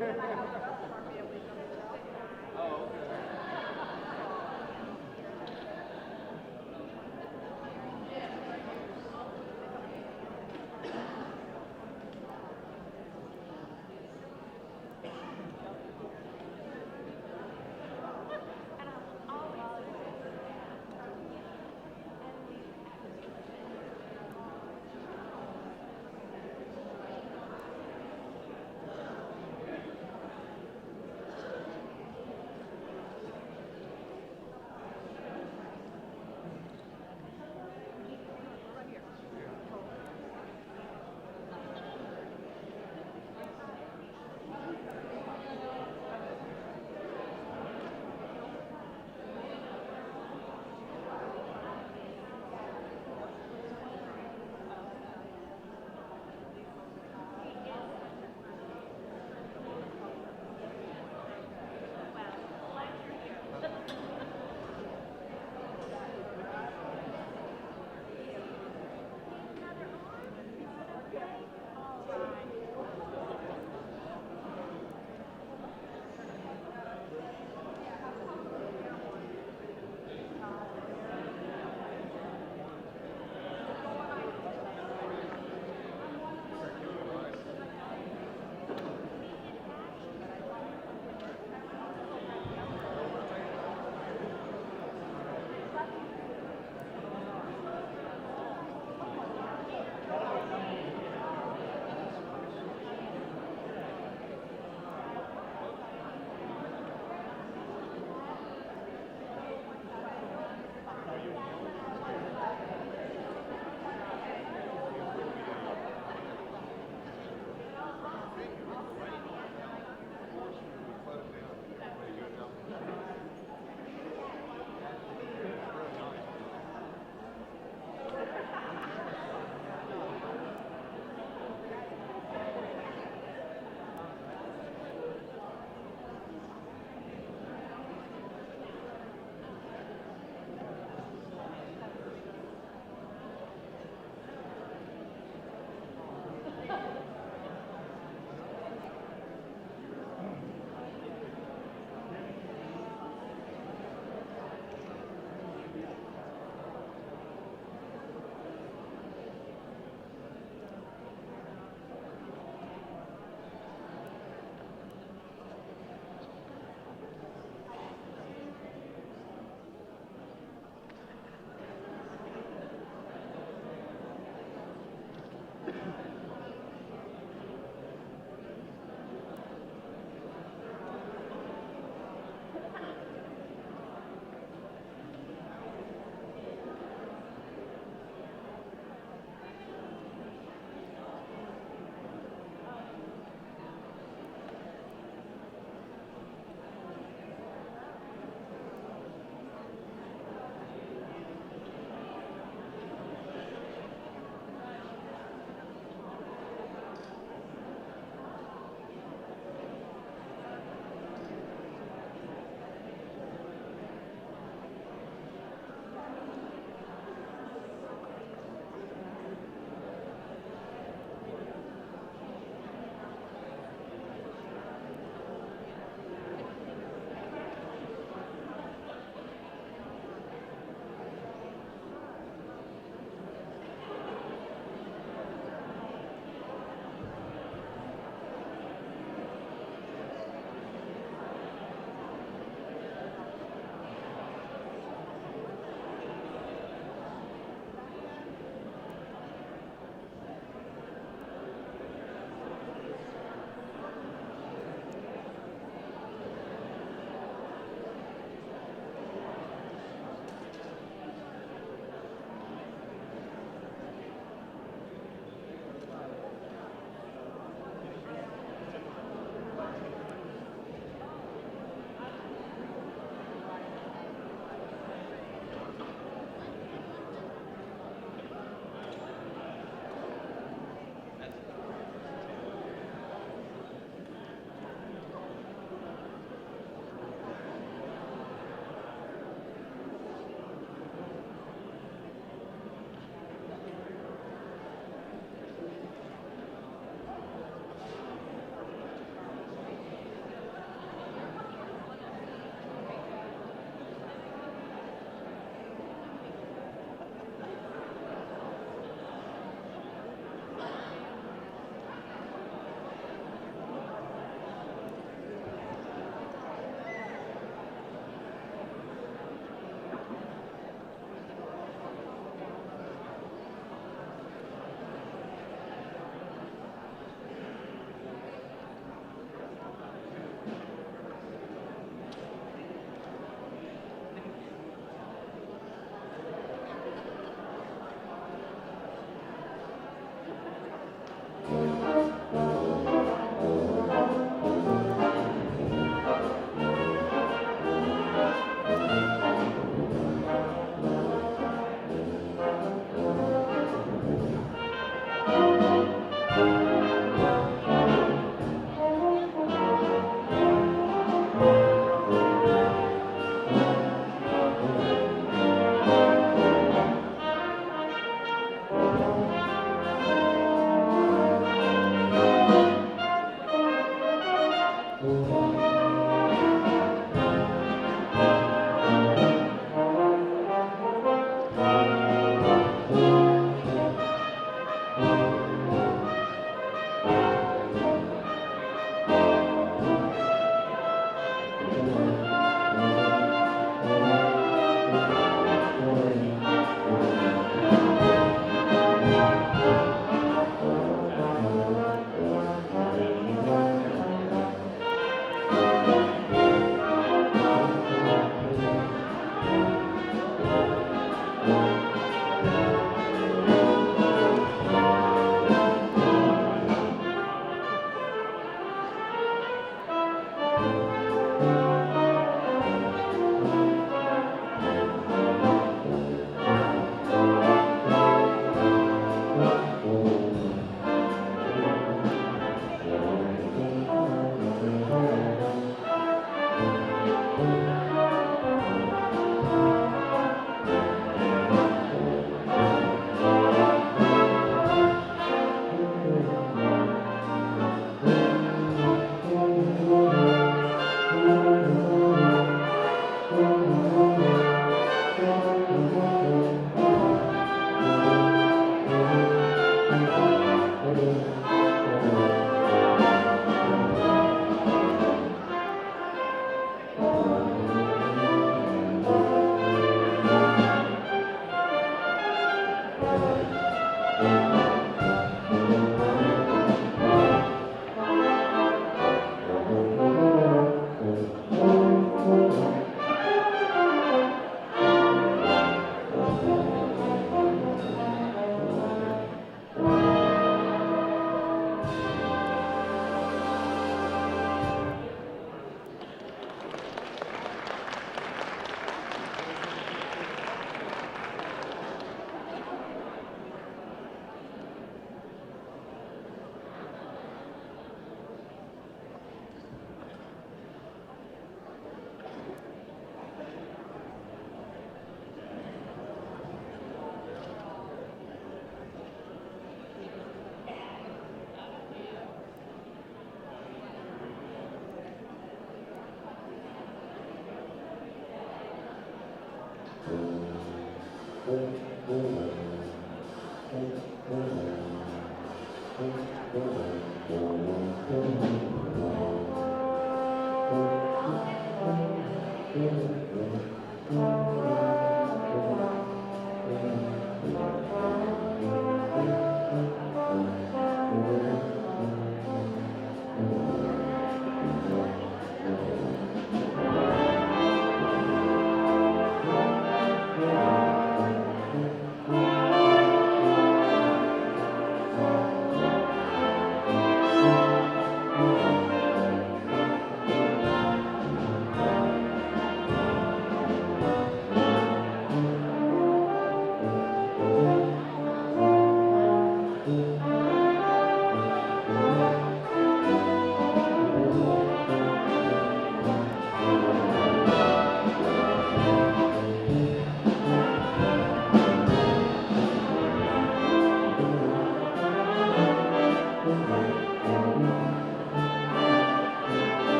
Oh, okay.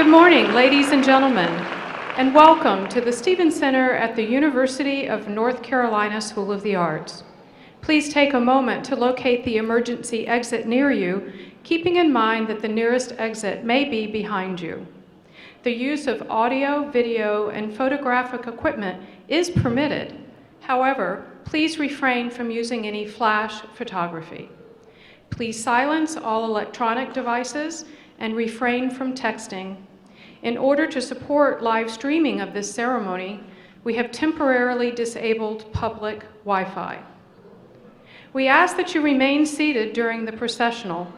Good morning, ladies and gentlemen, and welcome to the Stevens Center at the University of North Carolina School of the Arts. Please take a moment to locate the emergency exit near you, keeping in mind that the nearest exit may be behind you. The use of audio, video, and photographic equipment is permitted. However, please refrain from using any flash photography. Please silence all electronic devices and refrain from texting. In order to support live streaming of this ceremony, we have temporarily disabled public Wi-Fi. We ask that you remain seated during the processional.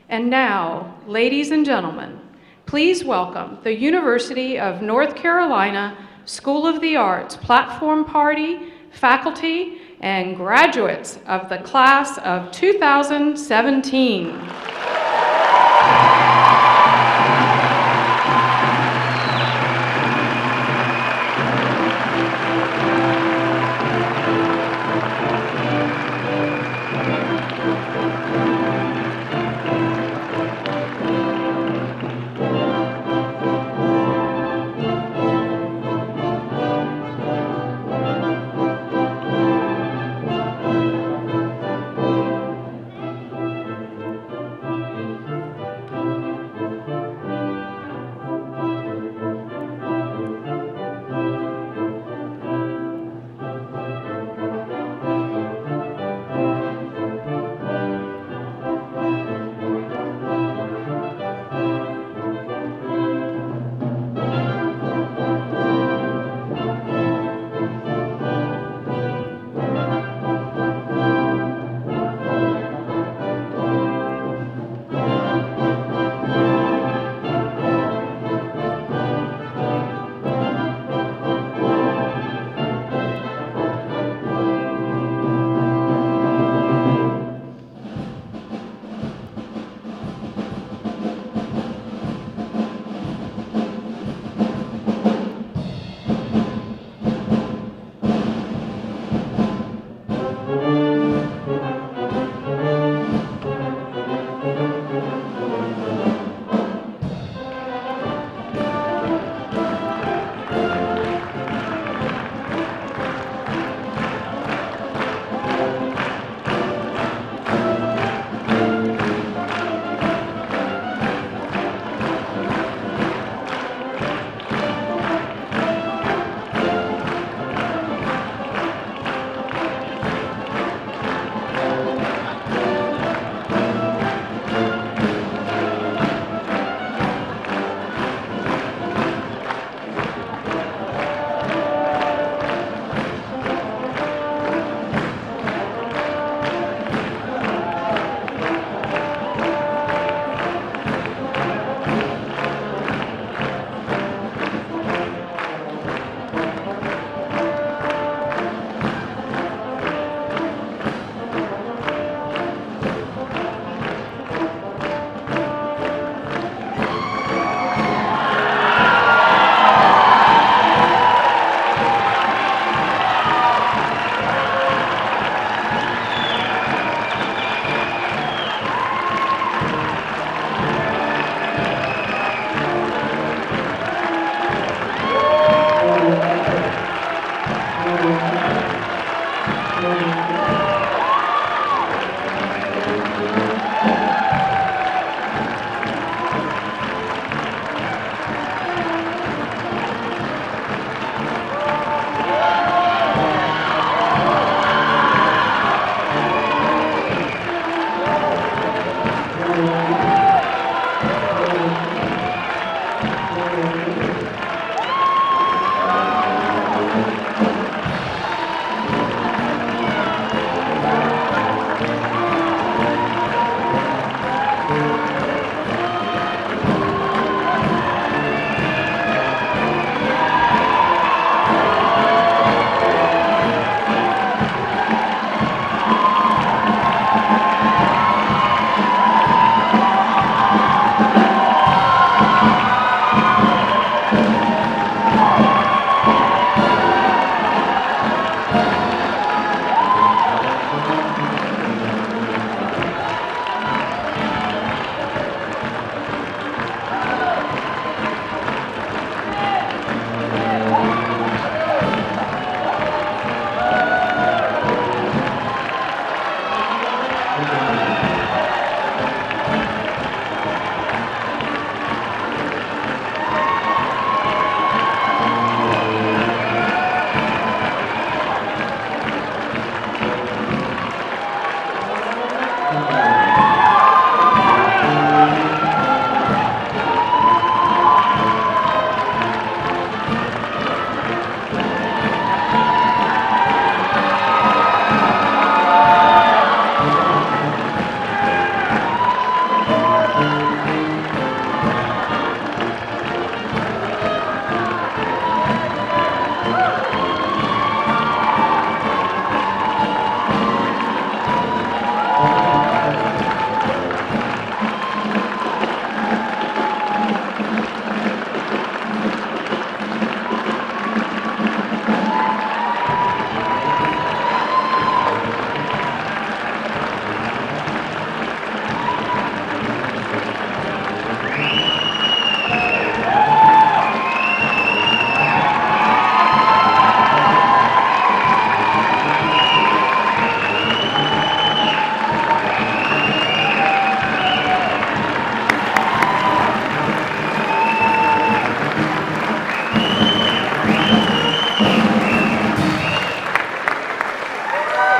And now, ladies and gentlemen, please welcome the University of North Carolina School of the Arts platform party, faculty, and graduates of the class of 2017.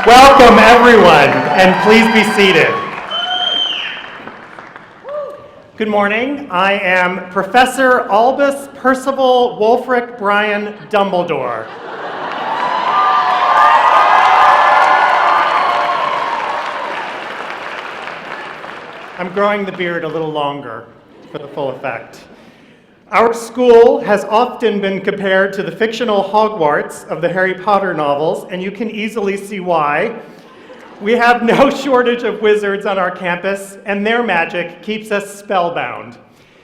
Welcome, everyone, and please be seated. Good morning. I am Professor Albus Percival Wulfric Brian Dumbledore. I'm growing the beard a little longer for the full effect. Our school has often been compared to the fictional Hogwarts of the Harry Potter novels, and you can easily see why. We have no shortage of wizards on our campus, and their magic keeps us spellbound.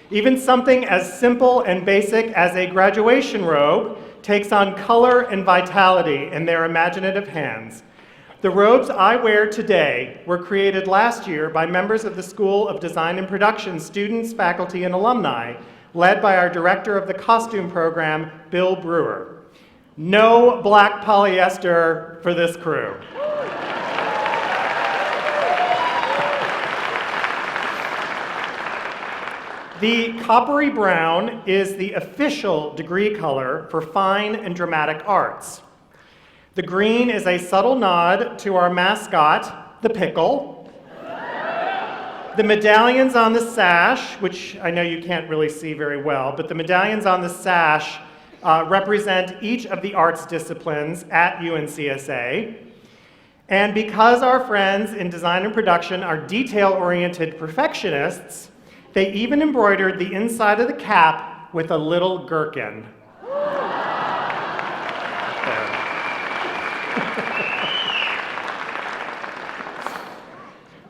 Even something as simple and basic as a graduation robe takes on color and vitality in their imaginative hands. The robes I wear today were created last year by members of the School of Design and Production students, faculty, and alumni, led by our director of the costume program, Bill Brewer. No black polyester for this crew. The coppery brown is the official degree color for fine and dramatic arts. The green is a subtle nod to our mascot, the pickle. The medallions on the sash, which I know you can't really see very well, but the medallions on the sash represent each of the arts disciplines at UNCSA. And because our friends in design and production are detail-oriented perfectionists, they even embroidered the inside of the cap with a little gherkin.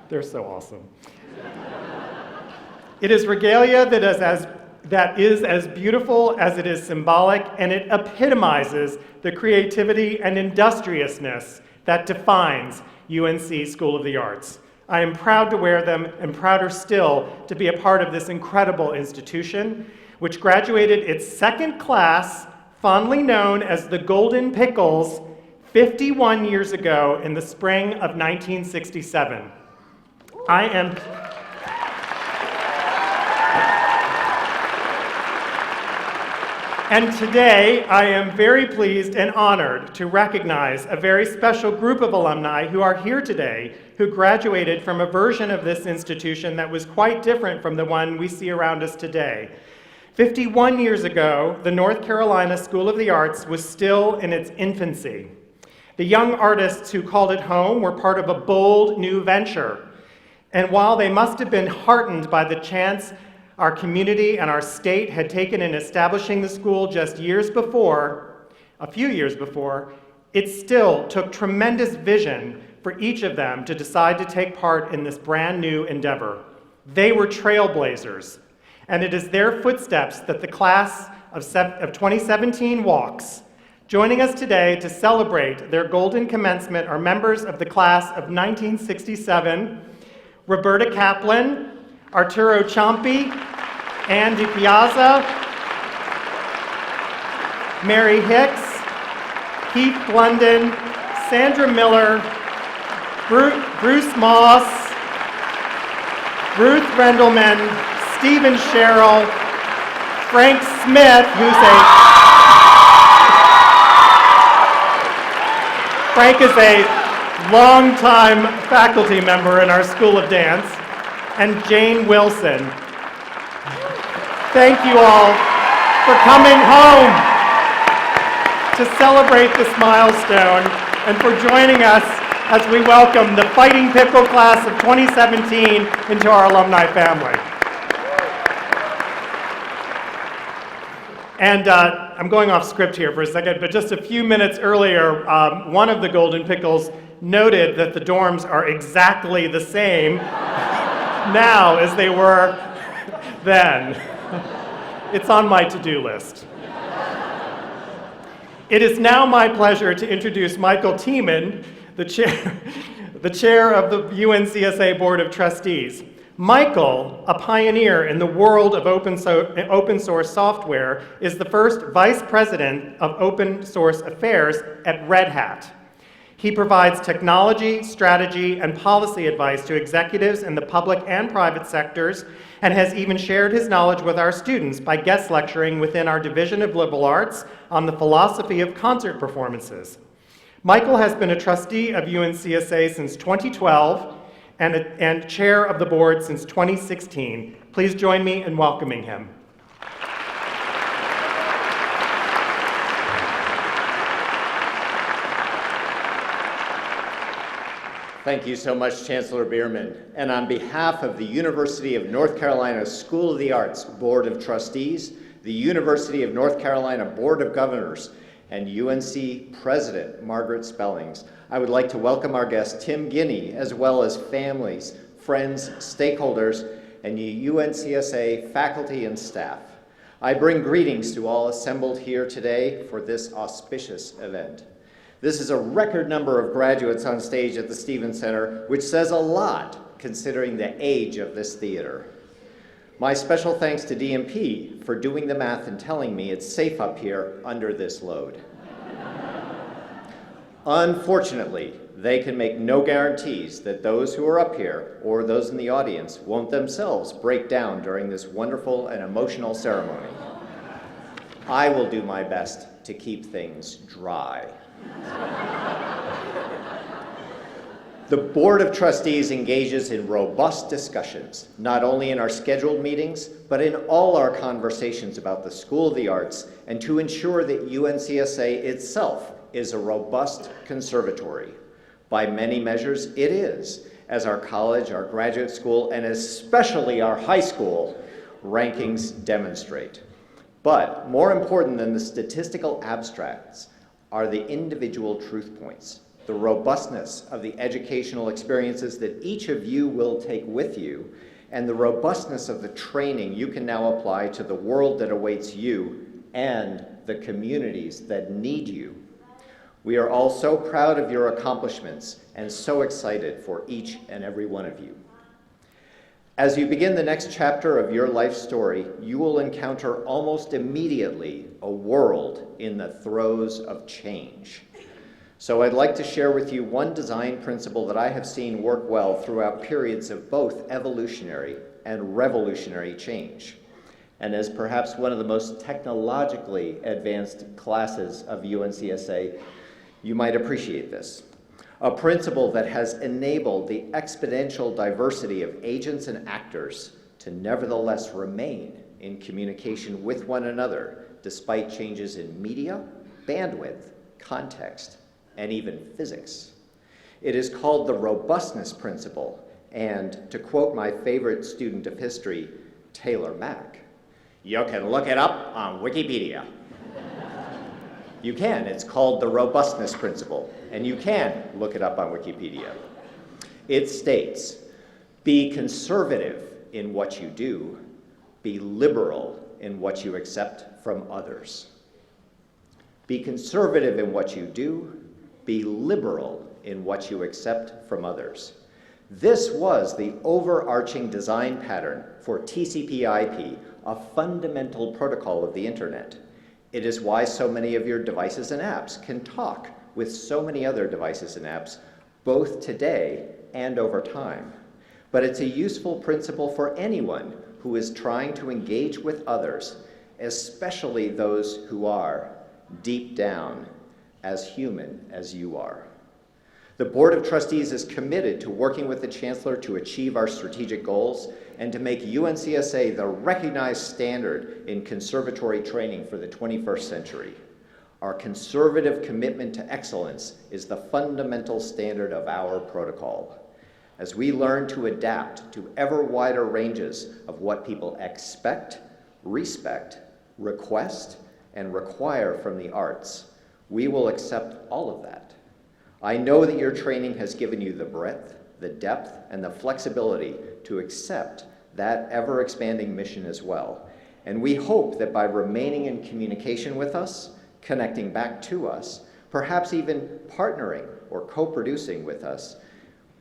They're so awesome. It is regalia that is as beautiful as it is symbolic, and it epitomizes the creativity and industriousness that defines UNC School of the Arts. I am proud to wear them, and prouder still to be a part of this incredible institution, which graduated its second class, fondly known as the Golden Pickles, 51 years ago in the spring of 1967. And today, I am very pleased and honored to recognize a very special group of alumni who are here today, who graduated from a version of this institution that was quite different from the one we see around us today. 51 years ago, the North Carolina School of the Arts was still in its infancy. The young artists who called it home were part of a bold new venture. And while they must have been heartened by the chance our community and our state had taken in establishing the school just a few years before, it still took tremendous vision for each of them to decide to take part in this brand new endeavor. They were trailblazers, and it is their footsteps that the class of 2017 walks. Joining us today to celebrate their golden commencement are members of the class of 1967, Roberta Kaplan, Arturo Ciampi, Andy Piazza, Mary Hicks, Keith Blunden, Sandra Miller, Bruce Moss, Ruth Rendelman, Stephen Sherrill, Frank Smith, Frank is a longtime faculty member in our School of Dance, and Jane Wilson. Thank you all for coming home to celebrate this milestone and for joining us as we welcome the Fighting Pickle class of 2017 into our alumni family. And I'm going off script here for a second, but just a few minutes earlier, one of the Golden Pickles noted that the dorms are exactly the same now as they were then. It's on my to-do list. It is now my pleasure to introduce Michael Tiemann, the chair of the UNCSA Board of Trustees. Michael, a pioneer in the world of open source software, is the first vice president of open source affairs at Red Hat. He provides technology, strategy, and policy advice to executives in the public and private sectors, and has even shared his knowledge with our students by guest lecturing within our Division of Liberal Arts on the philosophy of concert performances. Michael has been a trustee of UNCSA since 2012 and chair of the board since 2016. Please join me in welcoming him. Thank you so much, Chancellor Bierman. And on behalf of the University of North Carolina School of the Arts Board of Trustees, the University of North Carolina Board of Governors, and UNC President Margaret Spellings, I would like to welcome our guest Tim Guinea, as well as families, friends, stakeholders, and UNCSA faculty and staff. I bring greetings to all assembled here today for this auspicious event. This is a record number of graduates on stage at the Stevens Center, which says a lot considering the age of this theater. My special thanks to DMP for doing the math and telling me it's safe up here under this load. Unfortunately, they can make no guarantees that those who are up here or those in the audience won't themselves break down during this wonderful and emotional ceremony. I will do my best to keep things dry. The Board of Trustees engages in robust discussions, not only in our scheduled meetings, but in all our conversations about the School of the Arts, and to ensure that UNCSA itself is a robust conservatory. By many measures, it is, as our college, our graduate school, and especially our high school rankings demonstrate. But more important than the statistical abstracts are the individual truth points, the robustness of the educational experiences that each of you will take with you, and the robustness of the training you can now apply to the world that awaits you and the communities that need you. We are all so proud of your accomplishments and so excited for each and every one of you. As you begin the next chapter of your life story, you will encounter almost immediately a world in the throes of change. So I'd like to share with you one design principle that I have seen work well throughout periods of both evolutionary and revolutionary change. And as perhaps one of the most technologically advanced classes of UNCSA, you might appreciate this. A principle that has enabled the exponential diversity of agents and actors to nevertheless remain in communication with one another, despite changes in media, bandwidth, context, and even physics. It is called the robustness principle, and to quote my favorite student of history, Taylor Mack, you can look it up on Wikipedia. You can. It's called the robustness principle, and you can look it up on Wikipedia. It states, be conservative in what you do, be liberal in what you accept from others. Be conservative in what you do, be liberal in what you accept from others. This was the overarching design pattern for TCP/IP, a fundamental protocol of the internet. It is why so many of your devices and apps can talk with so many other devices and apps, both today and over time. But it's a useful principle for anyone who is trying to engage with others, especially those who are, deep down, as human as you are. The Board of Trustees is committed to working with the Chancellor to achieve our strategic goals and to make UNCSA the recognized standard in conservatory training for the 21st century. Our conservative commitment to excellence is the fundamental standard of our protocol. As we learn to adapt to ever wider ranges of what people expect, respect, request, and require from the arts, we will accept all of that. I know that your training has given you the breadth, the depth, and the flexibility to accept that ever-expanding mission as well. And we hope that by remaining in communication with us, connecting back to us, perhaps even partnering or co-producing with us,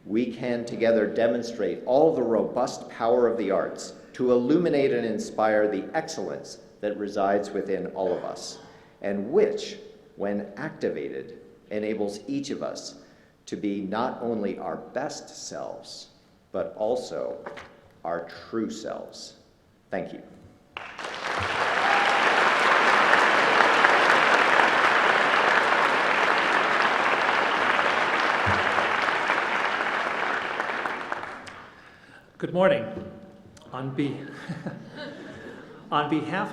we can together demonstrate all the robust power of the arts to illuminate and inspire the excellence that resides within all of us, and which, when activated, enables each of us to be not only our best selves, but also our true selves. Thank you. Good morning. On behalf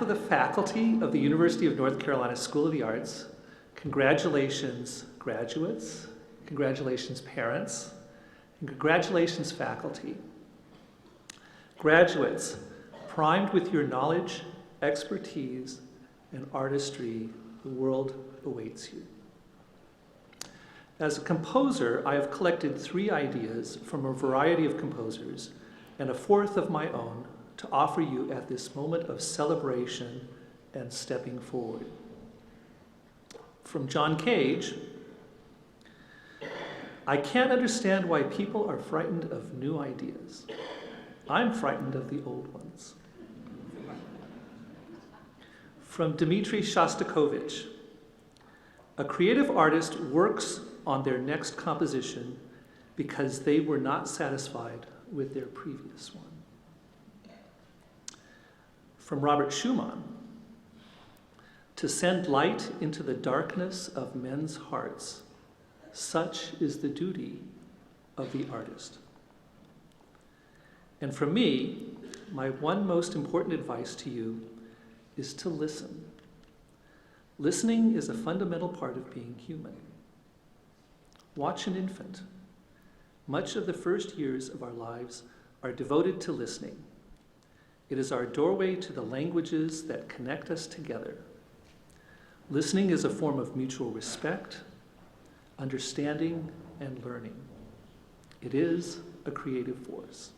of the faculty of the University of North Carolina School of the Arts, congratulations graduates, congratulations parents, and congratulations faculty. Graduates, primed with your knowledge, expertise, and artistry, the world awaits you. As a composer, I have collected 3 ideas from a variety of composers and a 4th of my own to offer you at this moment of celebration and stepping forward. From John Cage, I can't understand why people are frightened of new ideas. I'm frightened of the old ones. From Dmitri Shostakovich, a creative artist works on their next composition because they were not satisfied with their previous one. From Robert Schumann, to send light into the darkness of men's hearts, such is the duty of the artist. And from me, my one most important advice to you is to listen. Listening is a fundamental part of being human. Watch an infant. Much of the first years of our lives are devoted to listening. It is our doorway to the languages that connect us together. Listening is a form of mutual respect, understanding, and learning. It is a creative force.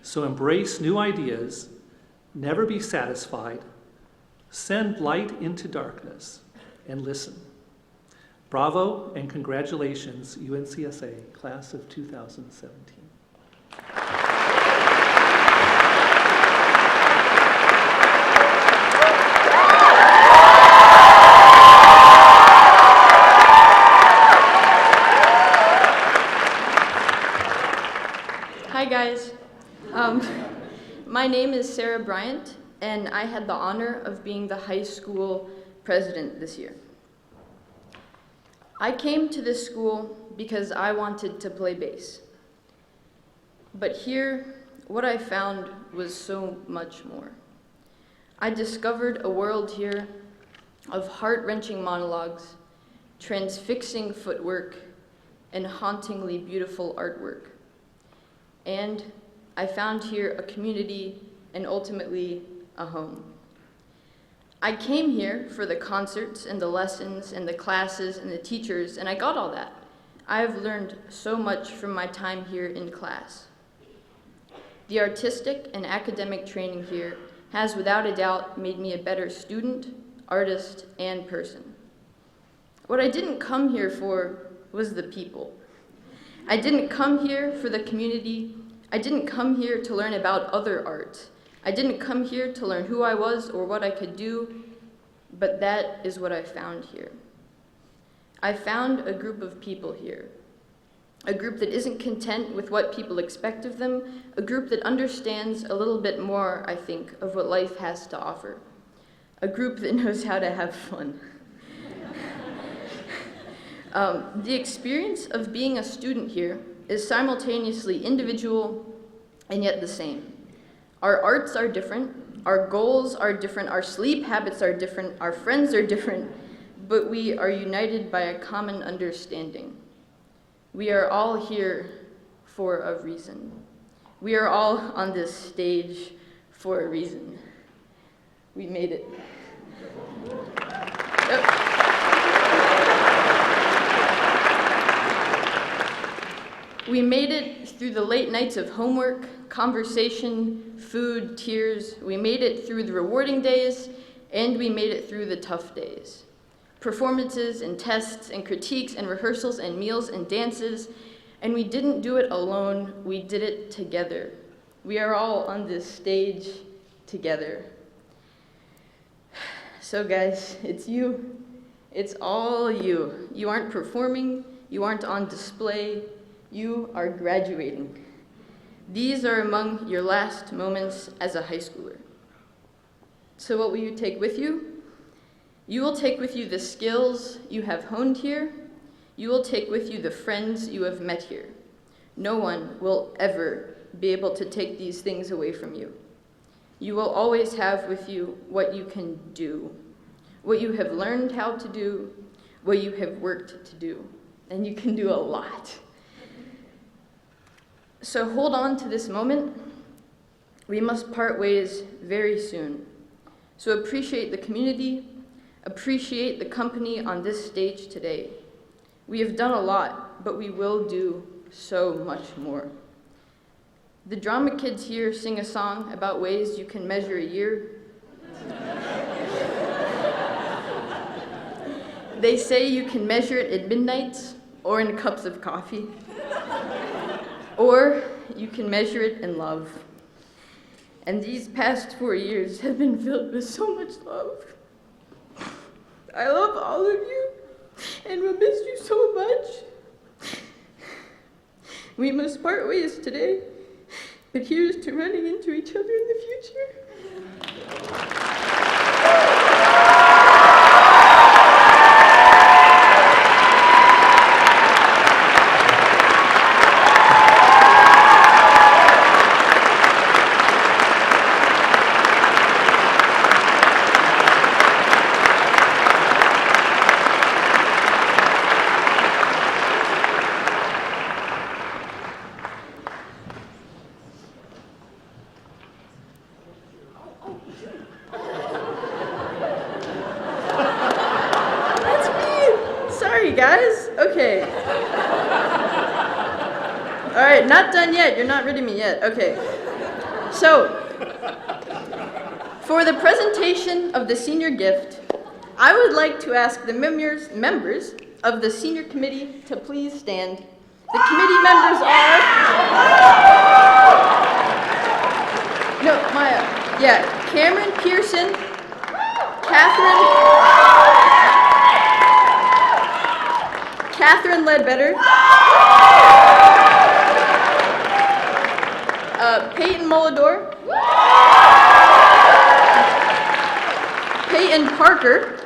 So embrace new ideas, never be satisfied, send light into darkness, and listen. Bravo and congratulations, UNCSA, class of 2017. Hi guys, my name is Sarah Bryant, and I had the honor of being the high school president this year. I came to this school because I wanted to play bass. But here, what I found was so much more. I discovered a world here of heart-wrenching monologues, transfixing footwork, and hauntingly beautiful artwork. And I found here a community and ultimately a home. I came here for the concerts and the lessons and the classes and the teachers, and I got all that. I've learned so much from my time here in class. The artistic and academic training here has without a doubt made me a better student, artist, and person. What I didn't come here for was the people. I didn't come here for the community. I didn't come here to learn about other arts. I didn't come here to learn who I was or what I could do, but that is what I found here. I found a group of people here, a group that isn't content with what people expect of them, a group that understands a little bit more, I think, of what life has to offer, a group that knows how to have fun. The experience of being a student here is simultaneously individual and yet the same. Our arts are different, our goals are different, our sleep habits are different, our friends are different, but we are united by a common understanding. We are all here for a reason. We are all on this stage for a reason. We made it. Yep. We made it through the late nights of homework, conversation, food, tears. We made it through the rewarding days, and we made it through the tough days. Performances and tests and critiques and rehearsals and meals and dances, and we didn't do it alone, we did it together. We are all on this stage together. So guys, it's you. It's all you. You aren't performing, you aren't on display, you are graduating. These are among your last moments as a high schooler. So what will you take with you? You will take with you the skills you have honed here. You will take with you the friends you have met here. No one will ever be able to take these things away from you. You will always have with you what you can do, what you have learned how to do, what you have worked to do, and you can do a lot. So hold on to this moment. We must part ways very soon. So appreciate the community, appreciate the company on this stage today. We have done a lot, but we will do so much more. The drama kids here sing a song about ways you can measure a year. They say you can measure it at midnight or in cups of coffee. Or you can measure it in love. And these past 4 years have been filled with so much love. I love all of you and will miss you so much. We must part ways today, but here's to running into each other in the future. Guys, okay. All right, not done yet. You're not reading me yet. Okay. So, for the presentation of the senior gift, I would like to ask the members of the senior committee to please stand. The committee members are... No, Maya. Yeah, Cameron Pearson, Catherine Ledbetter, Peyton Molidor, Peyton Parker,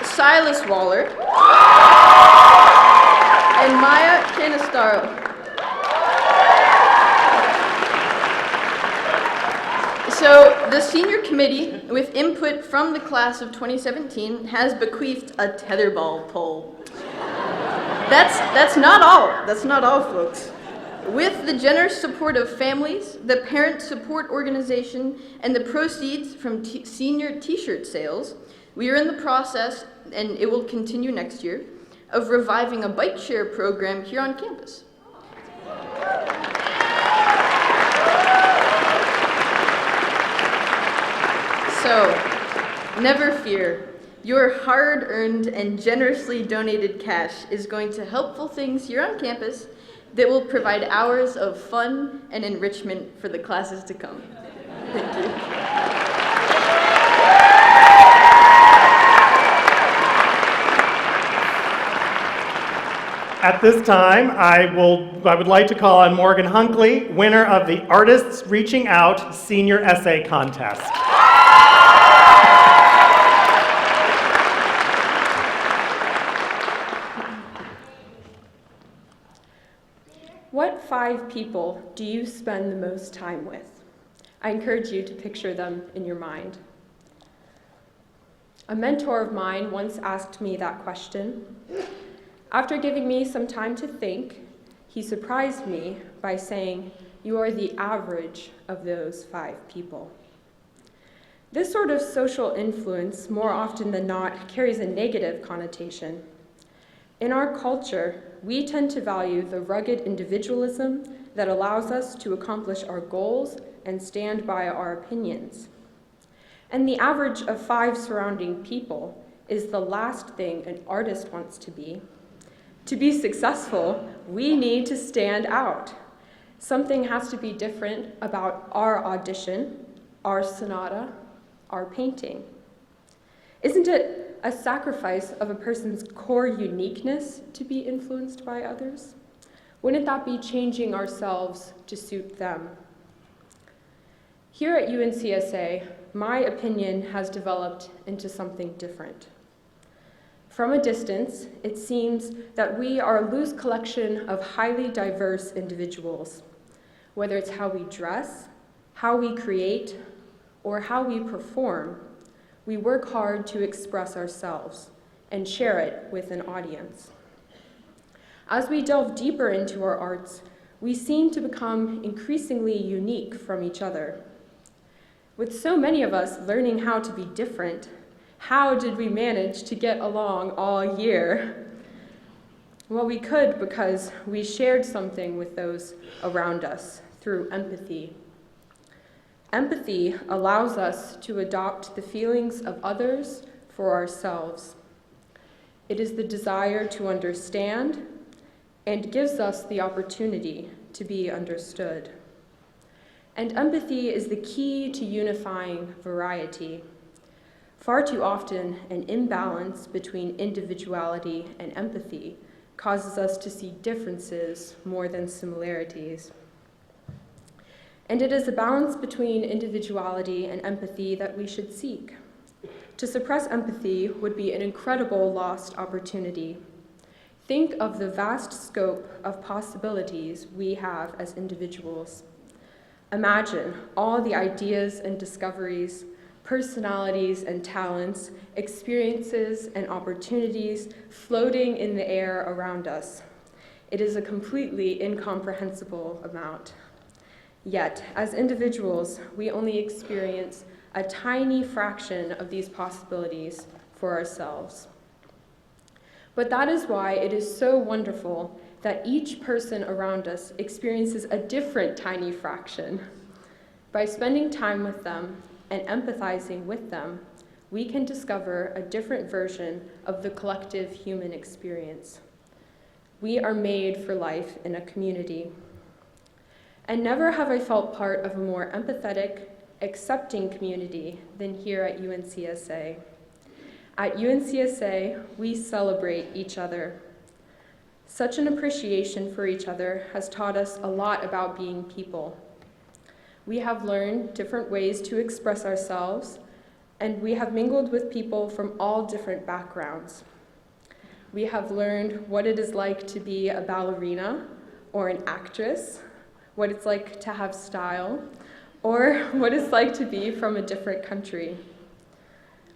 Silas Waller, and Maya Canistaro. So the senior committee, with input from the class of 2017, has bequeathed a tetherball pole. That's not all. That's not all, folks. With the generous support of families, the parent support organization, and the proceeds from senior t-shirt sales, we are in the process, and it will continue next year, of reviving a bike share program here on campus. So, never fear. Your hard-earned and generously donated cash is going to helpful things here on campus that will provide hours of fun and enrichment for the classes to come. Thank you. At this time, I would like to call on Morgan Hunkley, winner of the Artists Reaching Out Senior Essay Contest. What 5 people do you spend the most time with? I encourage you to picture them in your mind. A mentor of mine once asked me that question. After giving me some time to think, he surprised me by saying, "You are the average of those 5 people." This sort of social influence, more often than not, carries a negative connotation. In our culture, we tend to value the rugged individualism that allows us to accomplish our goals and stand by our opinions. And the average of 5 surrounding people is the last thing an artist wants to be. To be successful, we need to stand out. Something has to be different about our audition, our sonata, our painting. Isn't it a sacrifice of a person's core uniqueness to be influenced by others? Wouldn't that be changing ourselves to suit them? Here at UNCSA, my opinion has developed into something different. From a distance, it seems that we are a loose collection of highly diverse individuals. Whether it's how we dress, how we create, or how we perform, we work hard to express ourselves and share it with an audience. As we delve deeper into our arts, we seem to become increasingly unique from each other. With so many of us learning how to be different, how did we manage to get along all year? Well, we could because we shared something with those around us through empathy. Empathy allows us to adopt the feelings of others for ourselves. It is the desire to understand and gives us the opportunity to be understood. And empathy is the key to unifying variety. Far too often, an imbalance between individuality and empathy causes us to see differences more than similarities. And it is a balance between individuality and empathy that we should seek. To suppress empathy would be an incredible lost opportunity. Think of the vast scope of possibilities we have as individuals. Imagine all the ideas and discoveries, personalities and talents, experiences and opportunities floating in the air around us. It is a completely incomprehensible amount. Yet, as individuals, we only experience a tiny fraction of these possibilities for ourselves. But that is why it is so wonderful that each person around us experiences a different tiny fraction. By spending time with them and empathizing with them, we can discover a different version of the collective human experience. We are made for life in a community. And never have I felt part of a more empathetic, accepting community than here at UNCSA. At UNCSA, we celebrate each other. Such an appreciation for each other has taught us a lot about being people. We have learned different ways to express ourselves, and we have mingled with people from all different backgrounds. We have learned what it is like to be a ballerina or an actress, what it's like to have style, or what it's like to be from a different country.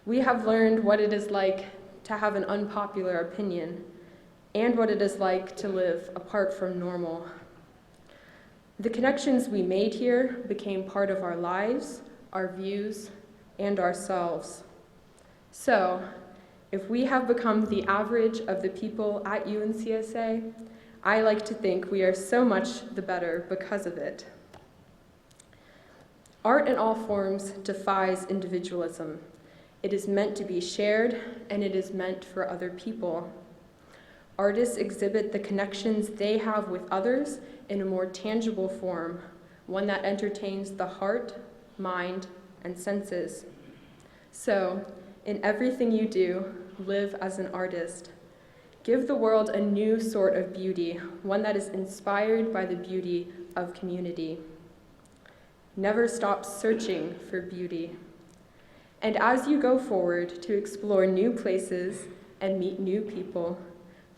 We have learned what it is like to have an unpopular opinion and what it is like to live apart from normal. The connections we made here became part of our lives, our views, and ourselves. So, if we have become the average of the people at UNCSA, I like to think we are so much the better because of it. Art in all forms defies individualism. It is meant to be shared, and it is meant for other people. Artists exhibit the connections they have with others in a more tangible form, one that entertains the heart, mind, and senses. So, in everything you do, live as an artist. Give the world a new sort of beauty, one that is inspired by the beauty of community. Never stop searching for beauty. And as you go forward to explore new places and meet new people,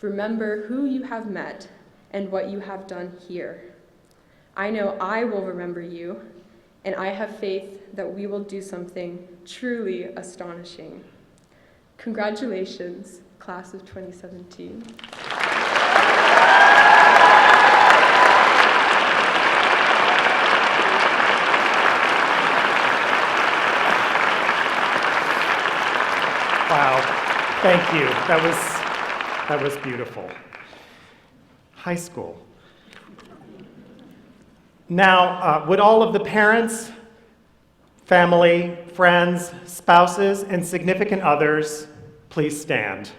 remember who you have met and what you have done here. I know I will remember you, and I have faith that we will do something truly astonishing. Congratulations, class of 2017. Wow, thank you. That was beautiful. High school. Now, would all of the parents, family, friends, spouses, and significant others please stand?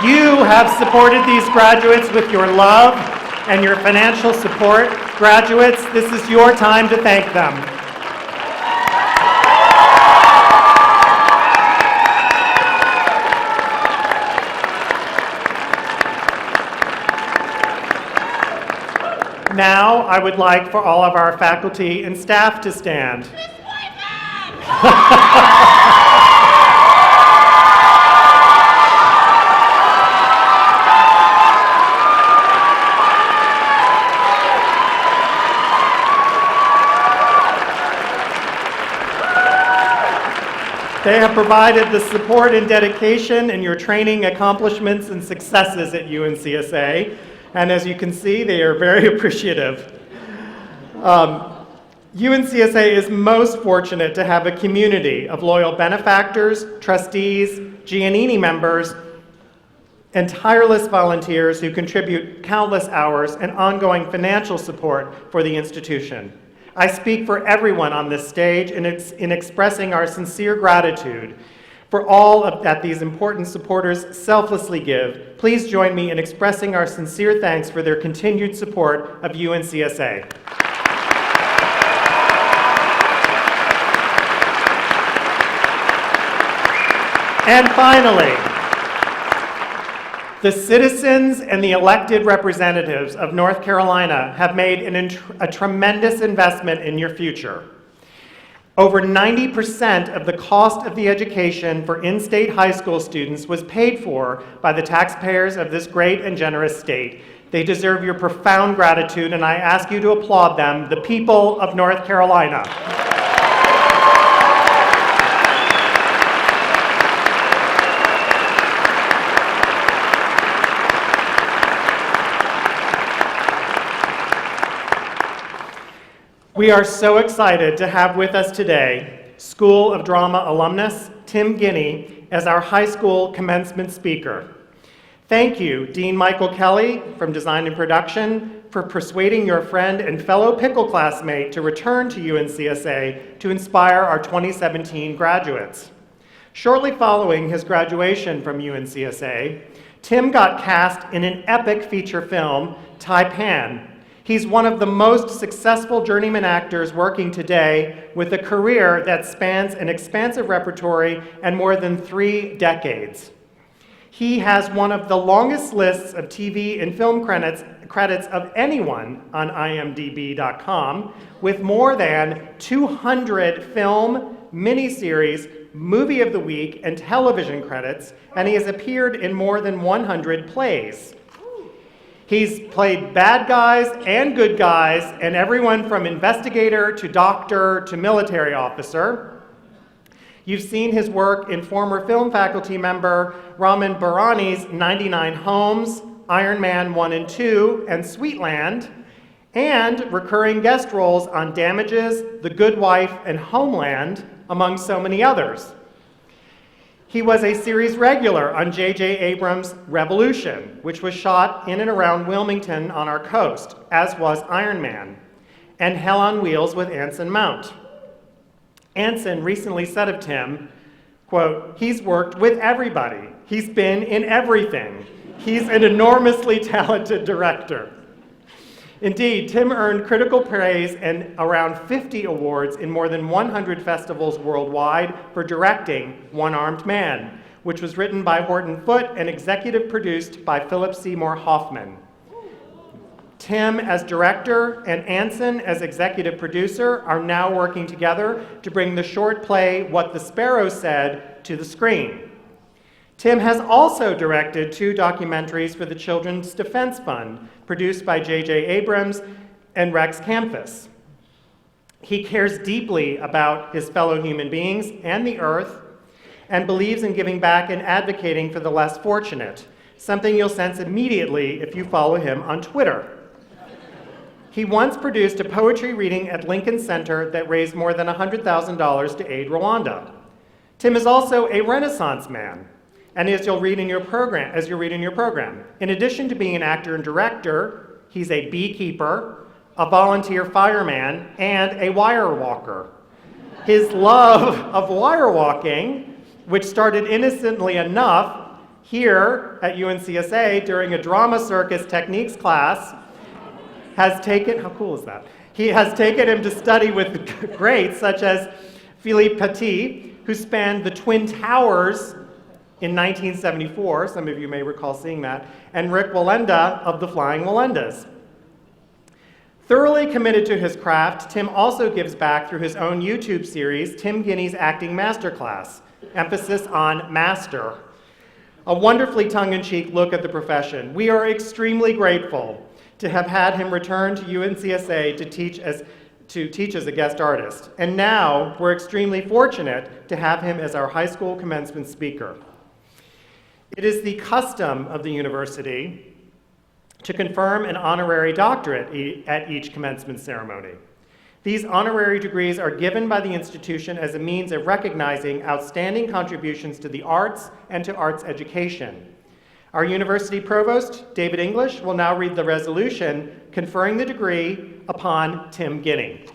You have supported these graduates with your love and your financial support. Graduates, this is your time to thank them. Now, I would like for all of our faculty and staff to stand. They have provided the support and dedication in your training accomplishments and successes at UNCSA, and as you can see, they are very appreciative. UNCSA is most fortunate to have a community of loyal benefactors, trustees, Giannini members, and tireless volunteers who contribute countless hours and ongoing financial support for the institution. I speak for everyone on this stage in expressing our sincere gratitude for all that these important supporters selflessly give. Please join me in expressing our sincere thanks for their continued support of UNCSA. And finally, the citizens and the elected representatives of North Carolina have made a tremendous investment in your future. Over 90% of the cost of the education for in-state high school students was paid for by the taxpayers of this great and generous state. They deserve your profound gratitude, and I ask you to applaud them, the people of North Carolina. We are so excited to have with us today School of Drama alumnus Tim Guinea as our high school commencement speaker. Thank you, Dean Michael Kelly from Design and Production, for persuading your friend and fellow pickle classmate to return to UNCSA to inspire our 2017 graduates. Shortly following his graduation from UNCSA, Tim got cast in an epic feature film, Taipan. He's one of the most successful journeyman actors working today with a career that spans an expansive repertory and more than 3 decades. He has one of the longest lists of TV and film credits of anyone on imdb.com, with more than 200 film, miniseries, movie of the week, and television credits, and he has appeared in more than 100 plays. He's played bad guys and good guys, and everyone from investigator to doctor to military officer. You've seen his work in former film faculty member Raman Barani's 99 Homes, Iron Man 1 and 2, and Sweetland, and recurring guest roles on Damages, The Good Wife, and Homeland, among so many others. He was a series regular on J.J. Abrams' Revolution, which was shot in and around Wilmington on our coast, as was Iron Man, and Hell on Wheels with Anson Mount. Anson recently said of Tim, quote, "He's worked with everybody. He's been in everything. He's an enormously talented director." Indeed, Tim earned critical praise and around 50 awards in more than 100 festivals worldwide for directing One-Armed Man, which was written by Horton Foote and executive produced by Philip Seymour Hoffman. Tim as director and Anson as executive producer are now working together to bring the short play What the Sparrow Said to the screen. Tim has also directed 2 documentaries for the Children's Defense Fund, produced by J.J. Abrams and Rex Campus. He cares deeply about his fellow human beings and the earth, and believes in giving back and advocating for the less fortunate, something you'll sense immediately if you follow him on Twitter. He once produced a poetry reading at Lincoln Center that raised more than $100,000 to aid Rwanda. Tim is also a Renaissance man. And as you'll read in your program, in addition to being an actor and director, he's a beekeeper, a volunteer fireman, and a wire walker. His love of wire walking, which started innocently enough here at UNCSA during a drama circus techniques class, has taken, how cool is that? He has taken him to study with greats such as Philippe Petit, who spanned the Twin Towers in 1974, some of you may recall seeing that, and Rick Wallenda of the Flying Wallendas. Thoroughly committed to his craft, Tim also gives back through his own YouTube series, Tim Guiney's Acting Masterclass, emphasis on master. A wonderfully tongue-in-cheek look at the profession. We are extremely grateful to have had him return to UNCSA to teach as a guest artist. And now we're extremely fortunate to have him as our high school commencement speaker. It is the custom of the university to confirm an honorary doctorate at each commencement ceremony. These honorary degrees are given by the institution as a means of recognizing outstanding contributions to the arts and to arts education. Our university provost, David English, will now read the resolution conferring the degree upon Tim Guiney.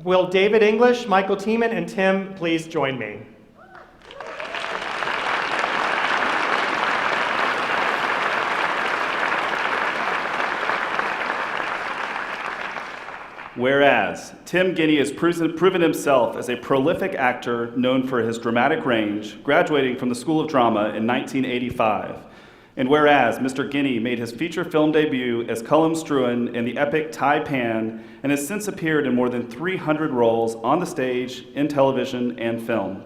Will David English, Michael Tiemann, and Tim please join me? Whereas Tim Guiney has proven himself as a prolific actor known for his dramatic range, graduating from the School of Drama in 1985. And whereas Mr. Guiney made his feature film debut as Cullum Struan in the epic Tai Pan and has since appeared in more than 300 roles on the stage, in television, and film.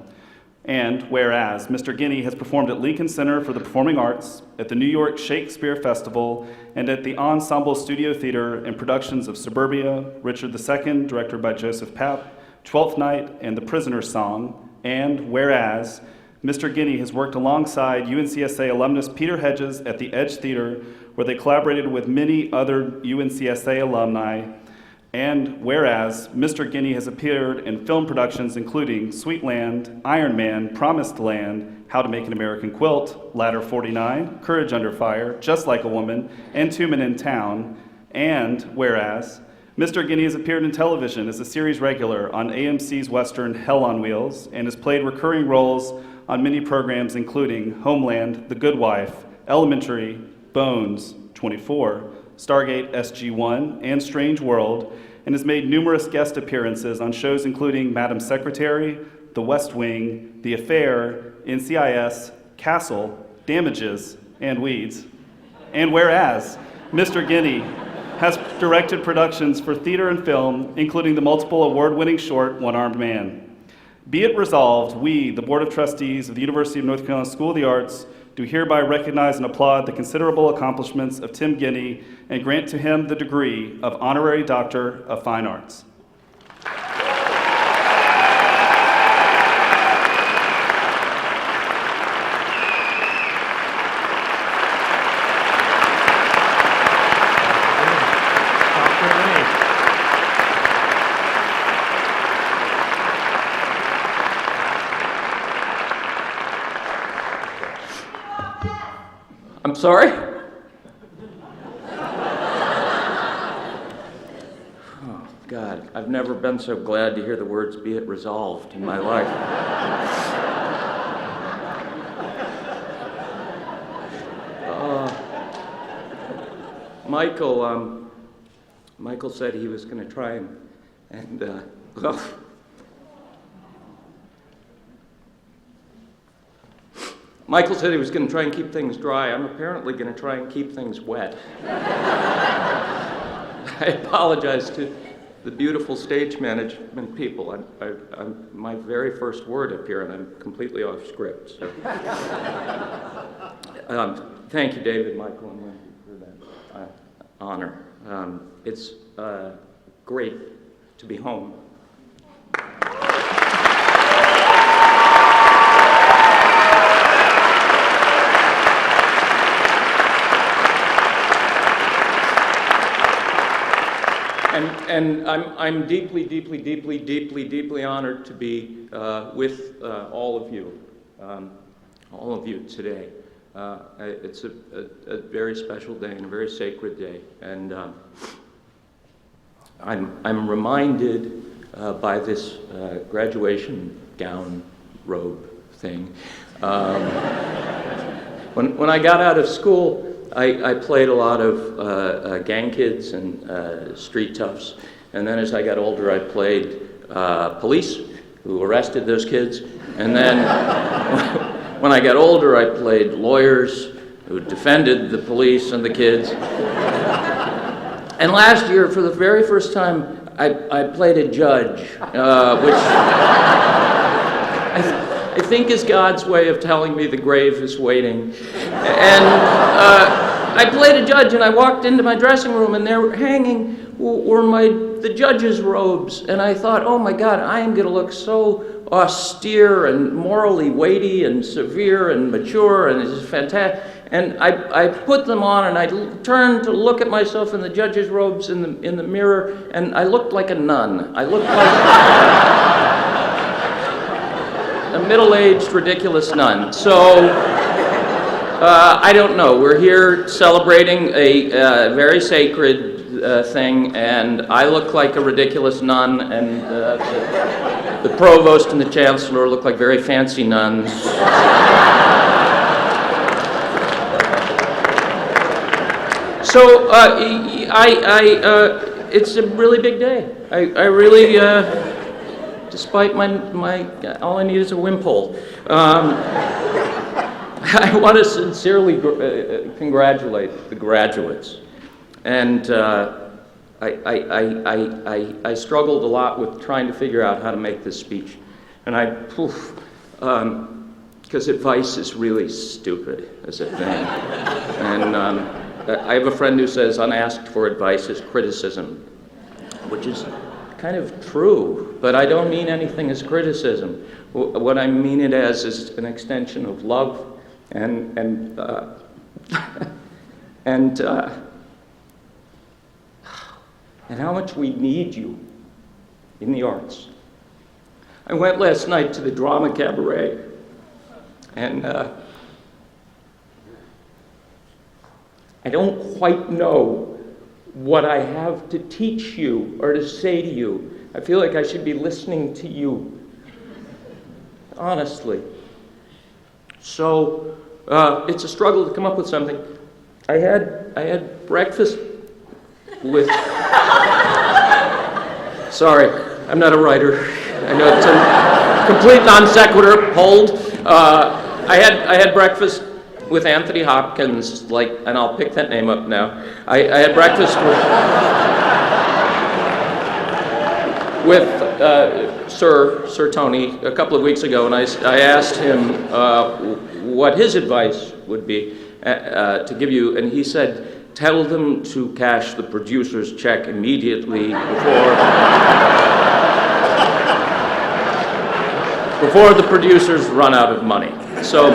And whereas Mr. Guiney has performed at Lincoln Center for the Performing Arts, at the New York Shakespeare Festival, and at the Ensemble Studio Theater in productions of Suburbia, Richard II, directed by Joseph Papp, Twelfth Night, and The Prisoner's Song. And whereas Mr. Guiney has worked alongside UNCSA alumnus Peter Hedges at the Edge Theater, where they collaborated with many other UNCSA alumni. And whereas Mr. Guiney has appeared in film productions including Sweetland, Iron Man, Promised Land, How to Make an American Quilt, Ladder 49, Courage Under Fire, Just Like a Woman, and Two Men in Town. And whereas Mr. Guiney has appeared in television as a series regular on AMC's Western Hell on Wheels and has played recurring roles on many programs including Homeland, The Good Wife, Elementary, Bones, 24, Stargate SG-1, and Strange World, and has made numerous guest appearances on shows including Madam Secretary, The West Wing, The Affair, NCIS, Castle, Damages, and Weeds. And whereas Mr. Guiney has directed productions for theater and film, including the multiple award-winning short One-Armed Man. Be it resolved, we, the Board of Trustees of the University of North Carolina School of the Arts, do hereby recognize and applaud the considerable accomplishments of Tim Guiney and grant to him the degree of Honorary Doctor of Fine Arts. I'm sorry? Oh, God, I've never been so glad to hear the words "be it resolved" in my life. Michael said he was going to try and well, Michael said he was going to try and keep things dry. I'm apparently going to try and keep things wet. I apologize to the beautiful stage management people. I'm my very first word up here, and I'm completely off script. So, thank you, David, Michael, and Wendy, for that honor. It's great to be home. And I'm deeply honored to be with all of you today. It's a very special day and a very sacred day, and I'm reminded by this graduation gown robe thing. When I got out of school, I played a lot of gang kids and street toughs, and then as I got older, I played police who arrested those kids, and then when I got older, I played lawyers who defended the police and the kids, And last year, for the very first time, I played a judge, which I think is God's way of telling me the grave is waiting. And I played a judge, and I walked into my dressing room, and there hanging were the judge's robes. And I thought, oh my God, I am going to look so austere and morally weighty and severe and mature, and it's just fantastic. And I put them on, and I turned to look at myself in the judge's robes in the mirror, and I looked like a nun. I looked like a middle-aged, ridiculous nun. So, I don't know. We're here celebrating a very sacred thing, and I look like a ridiculous nun, and the provost and the chancellor look like very fancy nuns. So it's a really big day. I really, despite my all I need is a wimpole. I want to sincerely congratulate the graduates, and I struggled a lot with trying to figure out how to make this speech, and because advice is really stupid as a thing, and I have a friend who says unasked for advice is criticism, which is kind of true, but I don't mean anything as criticism. What I mean it as is an extension of love and how much we need you in the arts. I went last night to the drama cabaret, and I don't quite know what I have to teach you or to say to you. I feel like I should be listening to you, honestly. So it's a struggle to come up with something. I had breakfast with. Sorry, I'm not a writer. I know it's a complete non sequitur. Hold. I had breakfast with Anthony Hopkins, and I'll pick that name up now. I had breakfast with Sir Tony a couple of weeks ago, and I asked him what his advice would be to give you, and he said, tell them to cash the producer's check immediately before the producers run out of money. So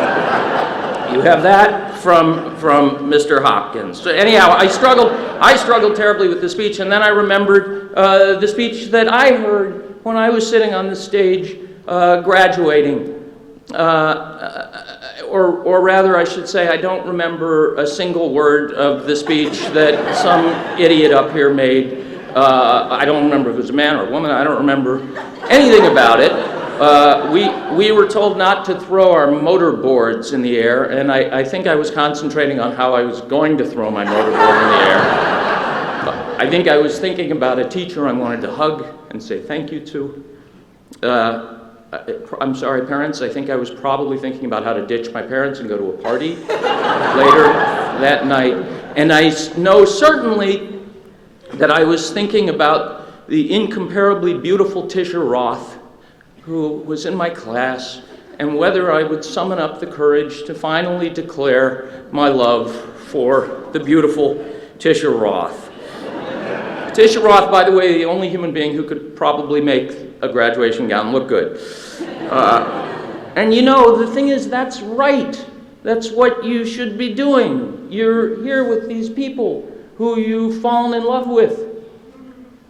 you have that from Mr. Hopkins. So anyhow, I struggled terribly with the speech, and then I remembered the speech that I heard when I was sitting on the stage graduating. Or rather, I should say, I don't remember a single word of the speech that some idiot up here made. I don't remember if it was a man or a woman. I don't remember anything about it. We were told not to throw our motor boards in the air, and I think I was concentrating on how I was going to throw my motor board in the air. I think I was thinking about a teacher I wanted to hug and say thank you to. I'm sorry, parents. I think I was probably thinking about how to ditch my parents and go to a party later that night. And I know certainly that I was thinking about the incomparably beautiful Tisha Roth, who was in my class, and whether I would summon up the courage to finally declare my love for the beautiful Tisha Roth. Tisha Roth, by the way, the only human being who could probably make a graduation gown look good. And you know, the thing is, that's right. That's what you should be doing. You're here with these people who you've fallen in love with.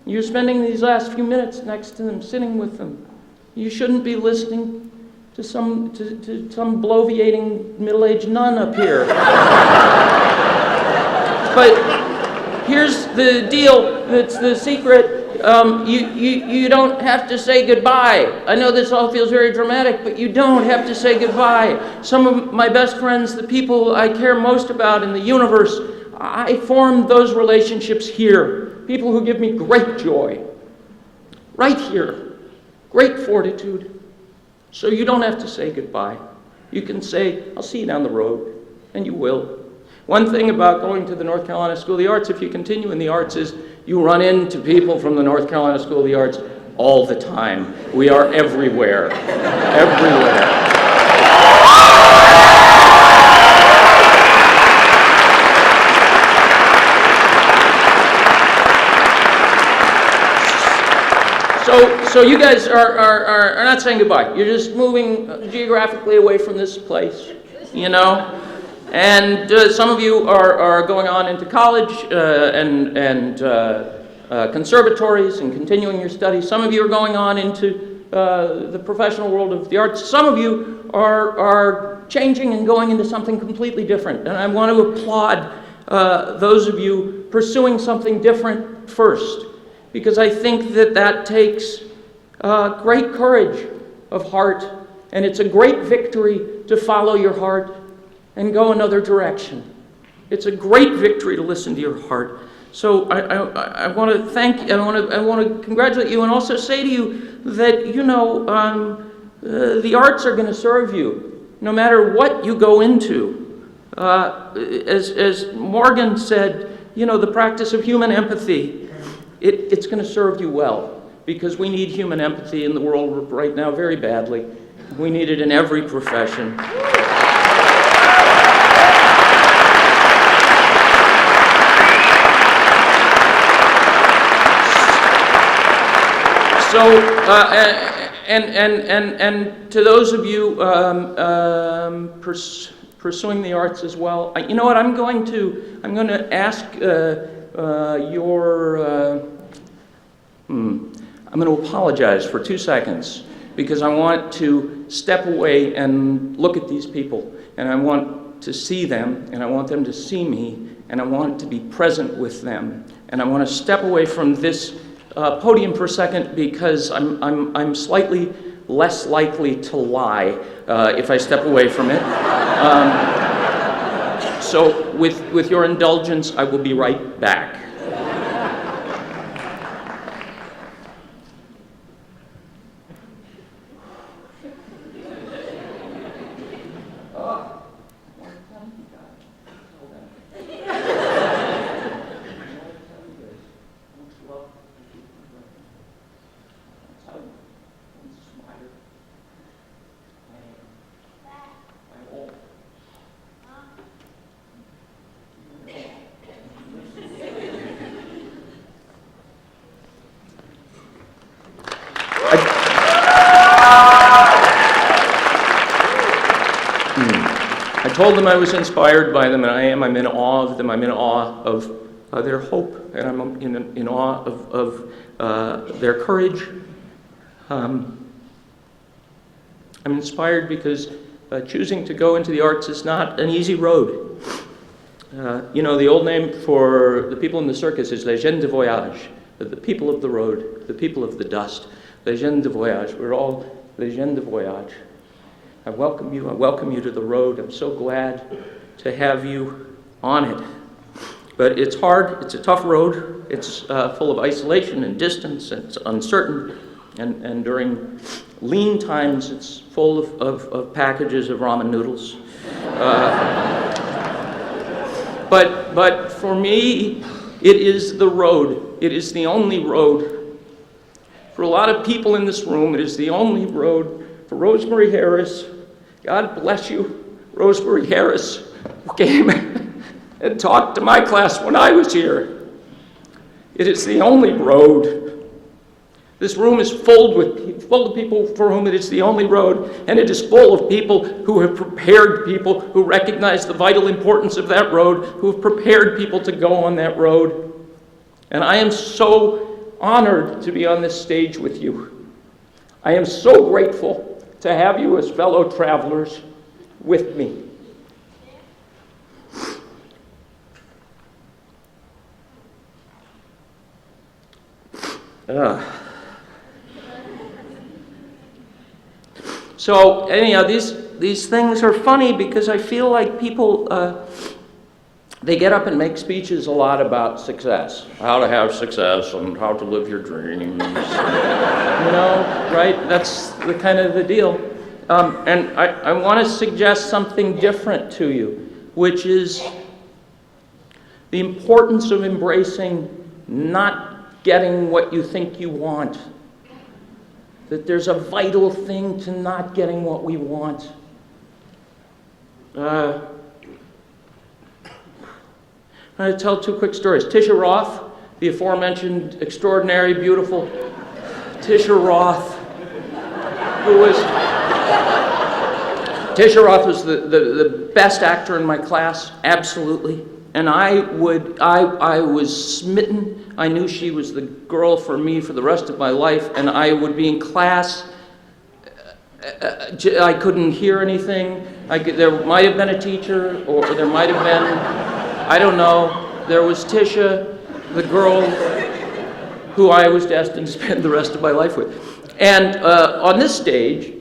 You're spending these last few minutes next to them, sitting with them. You shouldn't be listening to some bloviating middle-aged nun up here. But here's the deal, that's the secret. You don't have to say goodbye. I know this all feels very dramatic, but you don't have to say goodbye. Some of my best friends, the people I care most about in the universe, I formed those relationships here. People who give me great joy. Right here. Great fortitude. So you don't have to say goodbye. You can say, I'll see you down the road, and you will. One thing about going to the North Carolina School of the Arts, if you continue in the arts, is you run into people from the North Carolina School of the Arts all the time. We are everywhere, everywhere. So you guys are not saying goodbye. You're just moving geographically away from this place, you know? And some of you are going on into college and conservatories and continuing your studies. Some of you are going on into the professional world of the arts. Some of you are changing and going into something completely different. And I want to applaud those of you pursuing something different first, because I think that takes great courage of heart, and it's a great victory to follow your heart and go another direction. It's a great victory to listen to your heart. So I want to thank you, I want to congratulate you, and also say to you that, you know, the arts are going to serve you no matter what you go into. As Morgan said, you know, the practice of human empathy, it's going to serve you well, because we need human empathy in the world right now very badly. We need it in every profession. So, and to those of you pursuing the arts as well, you know what? I'm going to ask I'm going to apologize for 2 seconds, because I want to step away and look at these people, and I want to see them, and I want them to see me, and I want to be present with them, and I want to step away from this podium for a second, because I'm slightly less likely to lie if I step away from it. So with your indulgence, I will be right back. I told them I was inspired by them, and I am. I'm in awe of them. I'm in awe of their hope, and I'm in awe of their courage. I'm inspired because choosing to go into the arts is not an easy road. You know, the old name for the people in the circus is les gens de voyage, the people of the road, the people of the dust. Les gens de voyage. We're all les gens de voyage. I welcome you to the road. I'm so glad to have you on it. But it's hard, it's a tough road. It's full of isolation and distance, and it's uncertain. And during lean times, it's full of packages of ramen noodles. But for me, it is the road. It is the only road. For a lot of people in this room, it is the only road. For Rosemary Harris, God bless you, Rosemary Harris, who came and taught to my class when I was here. It is the only road. This room is full of people for whom it is the only road, and it is full of people who have prepared people who recognize the vital importance of that road, who have prepared people to go on that road. And I am so honored to be on this stage with you. I am so grateful to have you as fellow travelers with me. So anyhow, these things are funny because I feel like people, they get up and make speeches a lot about success, how to have success and how to live your dreams. You know, right? That's the kind of the deal. And I want to suggest something different to you, which is The importance of embracing not getting what you think you want. That there's a vital thing to not getting what we want. I'm going to tell two quick stories. Tisha Roth, the aforementioned extraordinary, beautiful Tisha Roth, Tisha Roth was the best actor in my class, absolutely. And I was smitten. I knew she was the girl for me for the rest of my life, and I would be in class. I couldn't hear anything. There might have been a teacher, or there might have been, I don't know. There was Tisha, the girl who I was destined to spend the rest of my life with. And on this stage,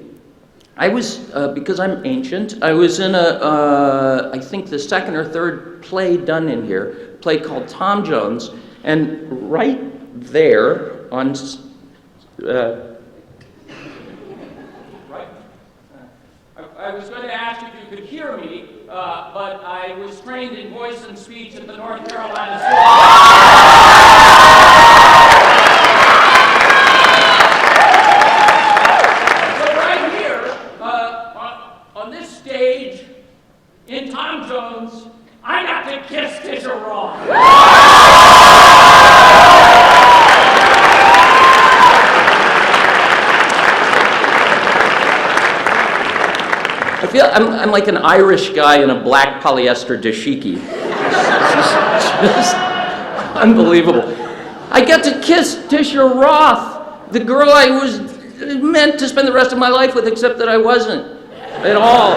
I was, because I'm ancient, I was in I think the second or third play done in here, a play called Tom Jones, and right there on, I was going to ask if you could hear me, but I was trained in voice and speech at the North Carolina School. In Tom Jones, I got to kiss Tisha Roth. I feel I'm like an Irish guy in a black polyester dashiki. Just unbelievable. I got to kiss Tisha Roth, the girl I was meant to spend the rest of my life with, except that I wasn't at all.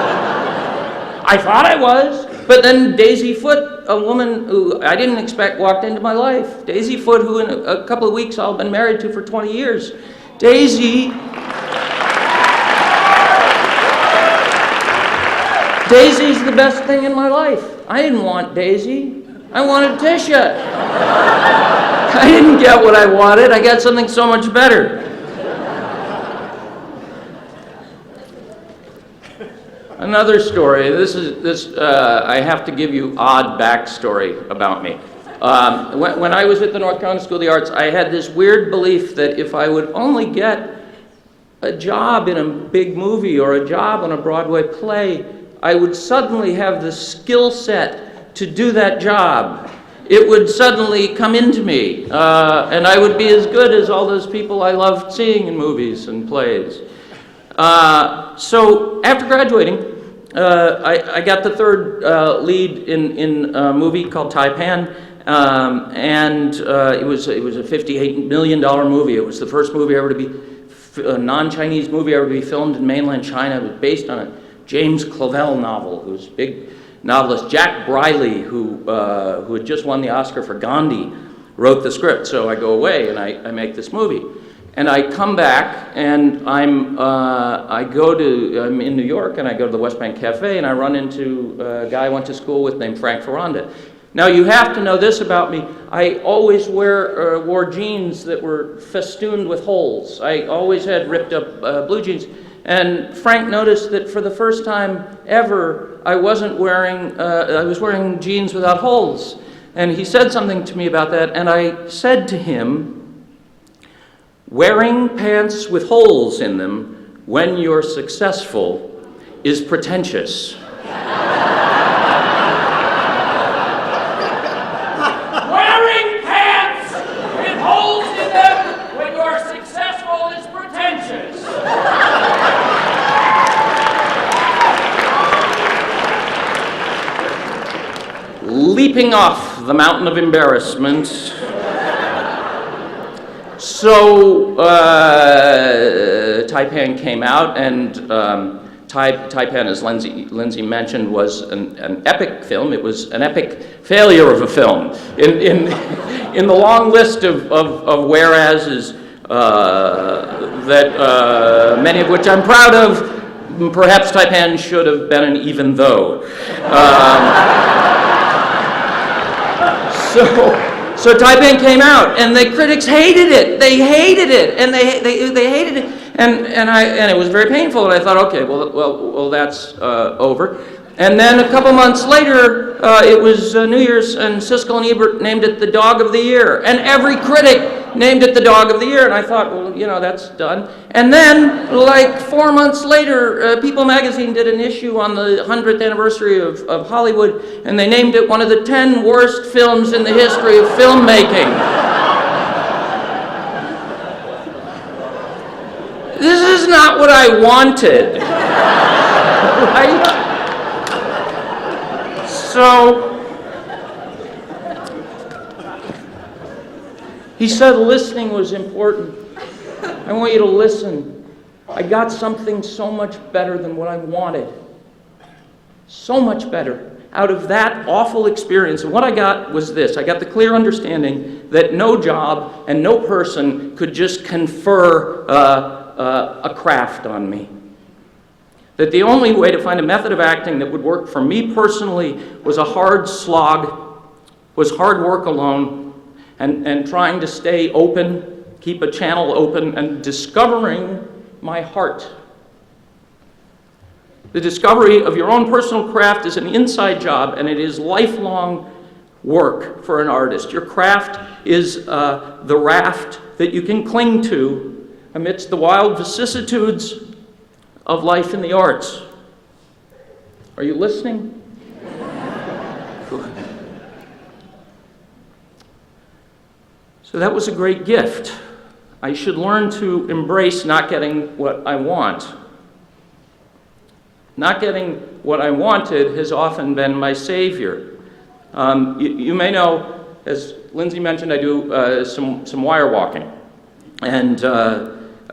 I thought I was, but then Daisy Foote, a woman who I didn't expect, walked into my life. Daisy Foote, who in a couple of weeks I've been married to for 20 years. Daisy's the best thing in my life. I didn't want Daisy. I wanted Tisha. I didn't get what I wanted. I got something so much better. Another story. I have to give you odd backstory about me. When I was at the North Carolina School of the Arts, I had this weird belief that if I would only get a job in a big movie or a job on a Broadway play, I would suddenly have the skill set to do that job. It would suddenly come into me, and I would be as good as all those people I loved seeing in movies and plays. So after graduating, I got the third lead in a movie called Taipan, and it was a $58 million movie. It was the first movie ever to be, a non-Chinese movie ever to be filmed in mainland China. It was based on a James Clavell novel, who's a big novelist. Jack Briley, who had just won the Oscar for Gandhi, wrote the script. So I go away and I make this movie. And I come back, and I'm in New York, and I go to the West Bank Cafe, and I run into a guy I went to school with named Frank Ferranda. Now, you have to know this about me. I always wore jeans that were festooned with holes. I always had ripped up blue jeans. And Frank noticed that for the first time ever, I was wearing jeans without holes. And he said something to me about that, and I said to him, "Wearing pants with holes in them when you're successful is pretentious." Wearing pants with holes in them when you're successful is pretentious. Leaping off the mountain of embarrassment. So Taipan came out, and Taipan, as Lindsay mentioned, was an epic film. It was an epic failure of a film. In the long list of whereases that many of which I'm proud of, perhaps Taipan should have been an even though. So Taipan came out, and the critics hated it. They hated it, and they hated it, and it was very painful. And I thought, okay, well, that's over. And then a couple months later, it was New Year's, and Siskel and Ebert named it the Dog of the Year, and every critic named it the Dog of the Year, and I thought, well, you know, that's done. And then, like 4 months later, People magazine did an issue on the 100th anniversary of Hollywood, and they named it one of the 10 worst films in the history of filmmaking. This is not what I wanted, right? So, he said listening was important. I want you to listen. I got something so much better than what I wanted. So much better out of that awful experience. And what I got was this. I got the clear understanding that no job and no person could just confer a craft on me. That the only way to find a method of acting that would work for me personally was a hard slog, was hard work alone, and trying to stay open, keep a channel open, and discovering my heart. The discovery of your own personal craft is an inside job, and it is lifelong work for an artist. Your craft is the raft that you can cling to amidst the wild vicissitudes of life in the arts. Are you listening? So that was a great gift. I should learn to embrace not getting what I want. Not getting what I wanted has often been my savior. You may know, as Lindsay mentioned, I do some wire walking. And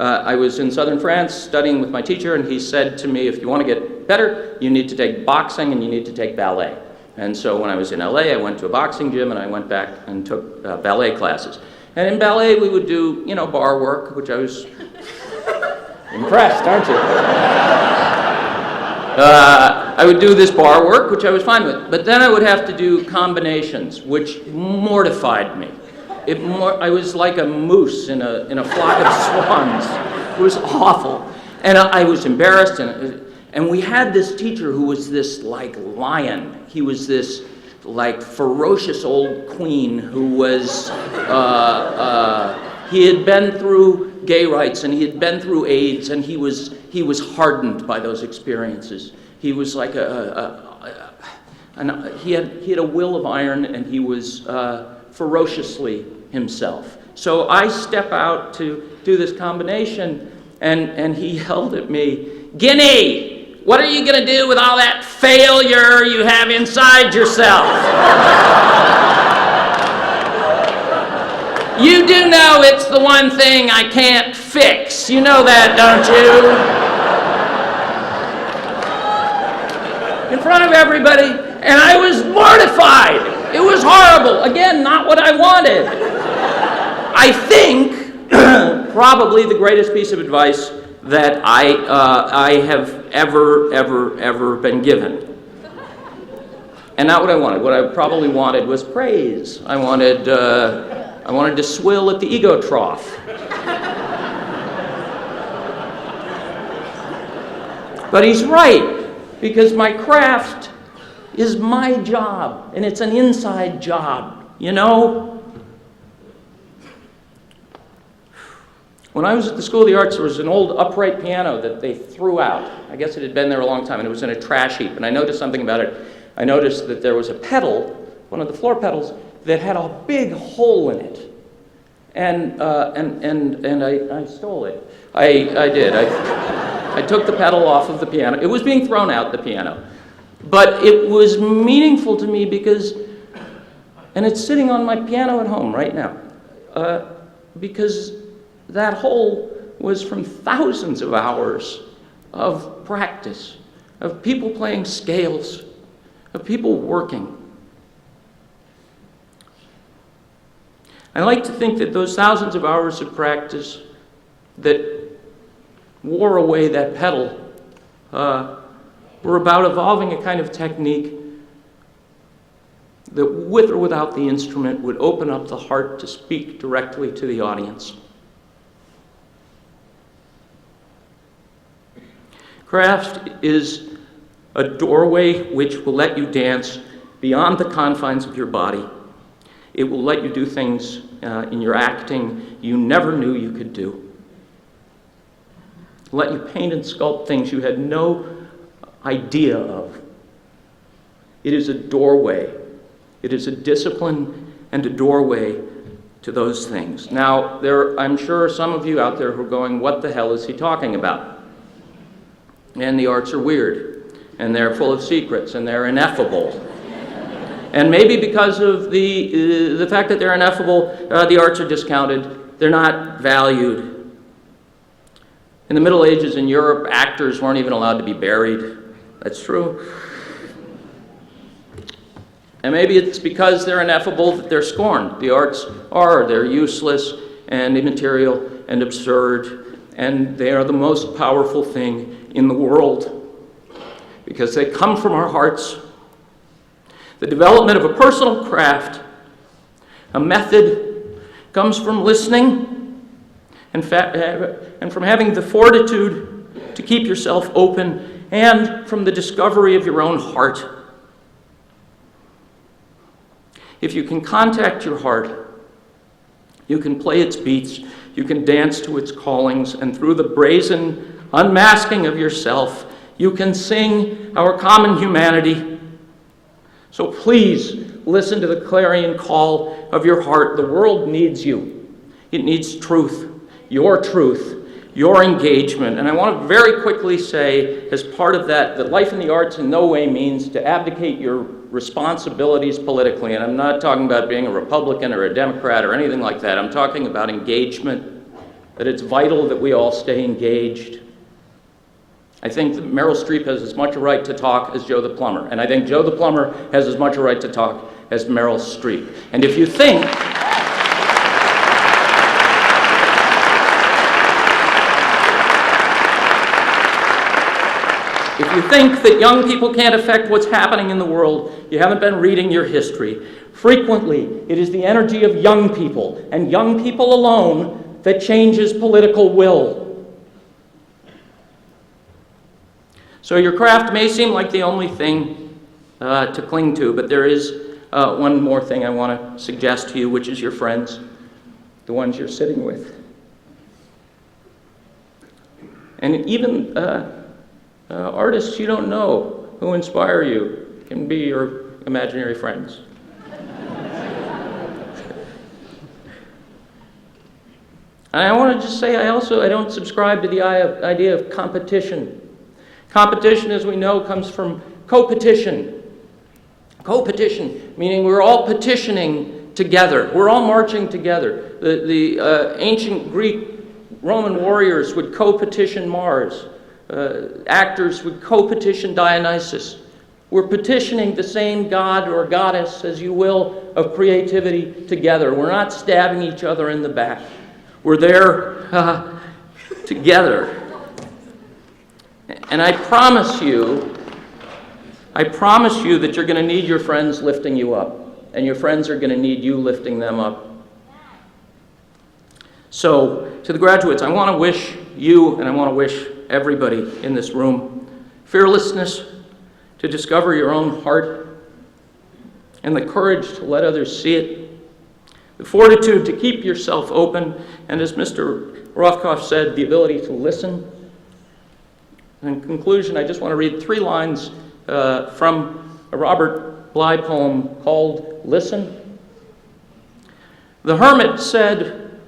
I was in southern France studying with my teacher, and he said to me, if you want to get better, you need to take boxing and you need to take ballet. And so when I was in LA, I went to a boxing gym, and I went back and took ballet classes. And in ballet, we would do, you know, bar work, which I was impressed, aren't you? I would do this bar work, which I was fine with. But then I would have to do combinations, which mortified me. I was like a moose in a flock of swans. It was awful. And I was embarrassed. And we had this teacher who was this like lion. He was this like ferocious old queen who was, he had been through gay rights, and he had been through AIDS, and he was hardened by those experiences. He was like he had a will of iron, and he was ferociously himself. So I step out to do this combination, and he yelled at me, "Guinea, what are you going to do with all that failure you have inside yourself? You do know it's the one thing I can't fix. You know that, don't you?" In front of everybody, and I was mortified. It was horrible. Again, not what I wanted. I think probably the greatest piece of advice that I have ever been given. And not what I wanted. What I probably wanted was praise. I wanted to swill at the ego trough. But he's right, because my craft is my job, and it's an inside job, you know? When I was at the School of the Arts, there was an old upright piano that they threw out. I guess it had been there a long time, and it was in a trash heap. And I noticed something about it. I noticed that there was a pedal, one of the floor pedals, that had a big hole in it. And I stole it. I did. I took the pedal off of the piano. It was being thrown out, the piano. But it was meaningful to me because, and it's sitting on my piano at home right now, because that hole was from thousands of hours of practice, of people playing scales, of people working. I like to think that those thousands of hours of practice that wore away that pedal were about evolving a kind of technique that, with or without the instrument, would open up the heart to speak directly to the audience. Craft is a doorway which will let you dance beyond the confines of your body. It will let you do things in your acting you never knew you could do. Let you paint and sculpt things you had no idea of. It is a doorway. It is a discipline and a doorway to those things. Now, I'm sure some of you out there who are going, what the hell is he talking about? And the arts are weird, and they're full of secrets, and they're ineffable. And maybe because of the fact that they're ineffable, the arts are discounted. They're not valued. In the Middle Ages in Europe, actors weren't even allowed to be buried. That's true. And maybe it's because they're ineffable that they're scorned. The arts they're useless and immaterial and absurd, and they are the most powerful thing in the world because they come from our hearts. The development of a personal craft, a method, comes from listening and from having the fortitude to keep yourself open, and from the discovery of your own heart. If you can contact your heart, you can play its beats, you can dance to its callings, and through the brazen unmasking of yourself, you can sing our common humanity. So please listen to the clarion call of your heart. The world needs you. It needs truth, your engagement. And I want to very quickly say, as part of that life in the arts in no way means to abdicate your responsibilities politically. And I'm not talking about being a Republican or a Democrat or anything like that. I'm talking about engagement, that it's vital that we all stay engaged. I think that Meryl Streep has as much a right to talk as Joe the Plumber. And I think Joe the Plumber has as much a right to talk as Meryl Streep. And if you think that young people can't affect what's happening in the world, you haven't been reading your history. Frequently, it is the energy of young people, and young people alone, that changes political will. So your craft may seem like the only thing to cling to, but there is one more thing I want to suggest to you, which is your friends, the ones you're sitting with. And even artists you don't know who inspire you can be your imaginary friends. And I want to just say I don't subscribe to the idea of competition. Competition, as we know, comes from co-petition. Co-petition, meaning we're all petitioning together. We're all marching together. The ancient Greek Roman warriors would co-petition Mars. Actors would co-petition Dionysus. We're petitioning the same god or goddess, as you will, of creativity together. We're not stabbing each other in the back. We're there together. And I promise you that you're going to need your friends lifting you up, and your friends are going to need you lifting them up. So, to the graduates, I want to wish you, and I want to wish everybody in this room, fearlessness to discover your own heart, and the courage to let others see it, the fortitude to keep yourself open, and as Mr. Rothkopf said, the ability to listen. In conclusion, I just want to read 3 lines from a Robert Bly poem called Listen. The hermit said,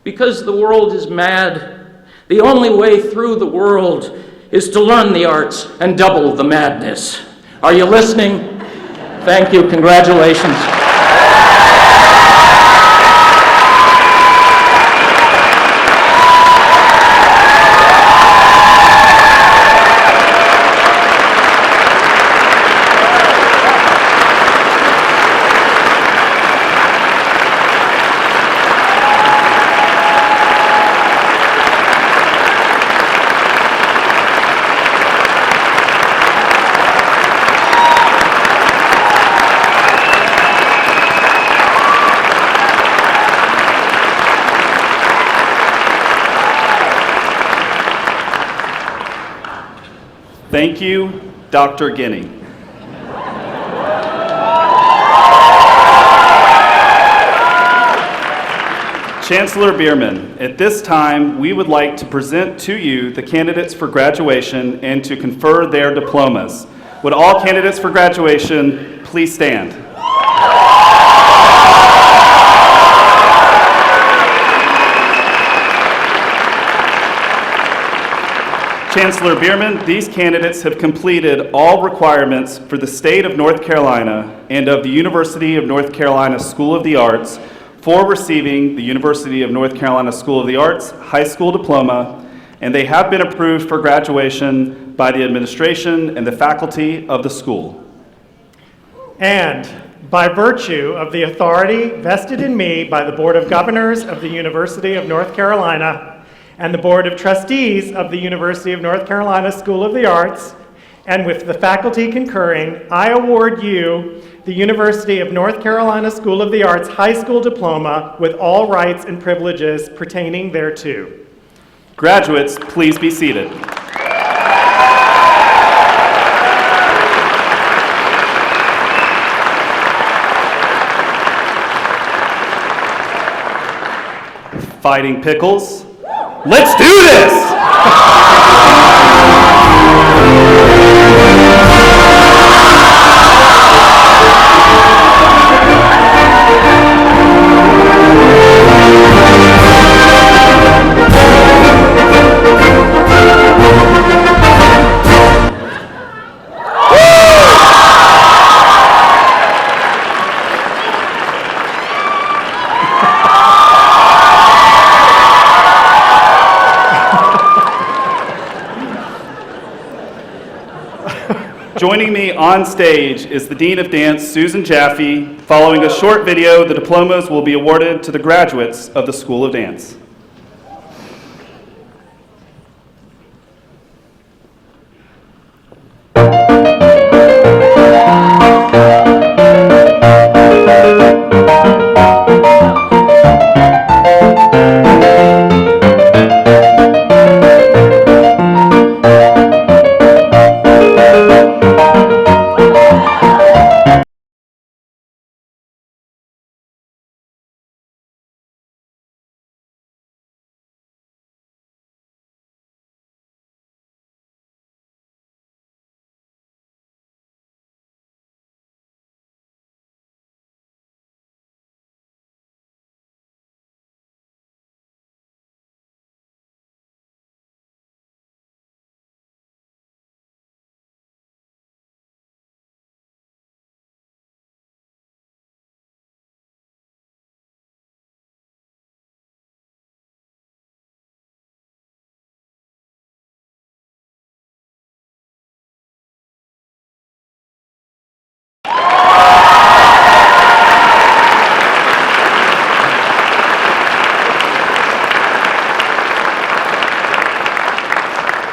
because the world is mad, the only way through the world is to learn the arts and double the madness. Are you listening? Thank you. Congratulations. Thank you, Dr. Guinea. Chancellor Bierman, at this time, we would like to present to you the candidates for graduation and to confer their diplomas. Would all candidates for graduation please stand? Chancellor Bierman, these candidates have completed all requirements for the state of North Carolina and of the University of North Carolina School of the Arts for receiving the University of North Carolina School of the Arts high school diploma, and they have been approved for graduation by the administration and the faculty of the school. And by virtue of the authority vested in me by the Board of Governors of the University of North Carolina and the Board of Trustees of the University of North Carolina School of the Arts, and with the faculty concurring, I award you the University of North Carolina School of the Arts high school diploma with all rights and privileges pertaining thereto. Graduates, please be seated. Fighting Pickles. Let's do this! Joining me on stage is the Dean of Dance, Susan Jaffe. Following a short video, the diplomas will be awarded to the graduates of the School of Dance.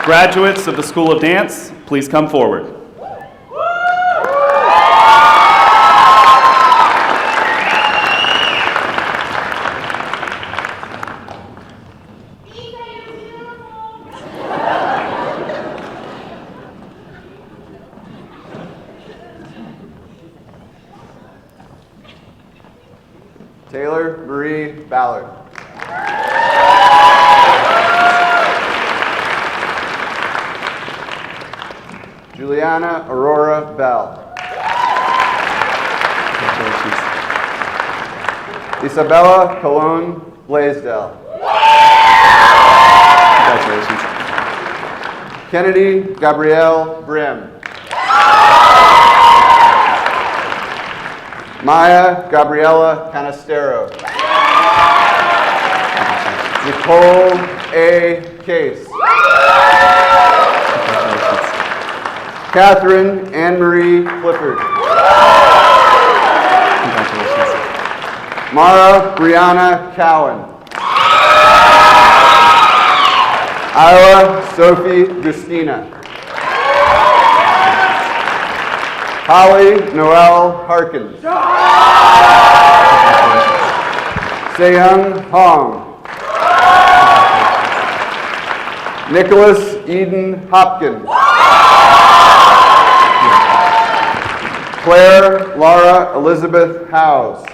Graduates of the School of Dance, please come forward. Taylor Marie Ballard. Juliana Aurora Bell. Isabella Colon Blaisdell. Congratulations. Kennedy Gabrielle Brim. Maya Gabriela Canastero. Nicole A. Case. Catherine Anne-Marie Clifford. Congratulations. Mara Brianna Cowan. Iowa Sophie Justina. Holly Noel Harkins. Seyoung Hong. Nicholas Eden Hopkins. Claire Laura Elizabeth Howes.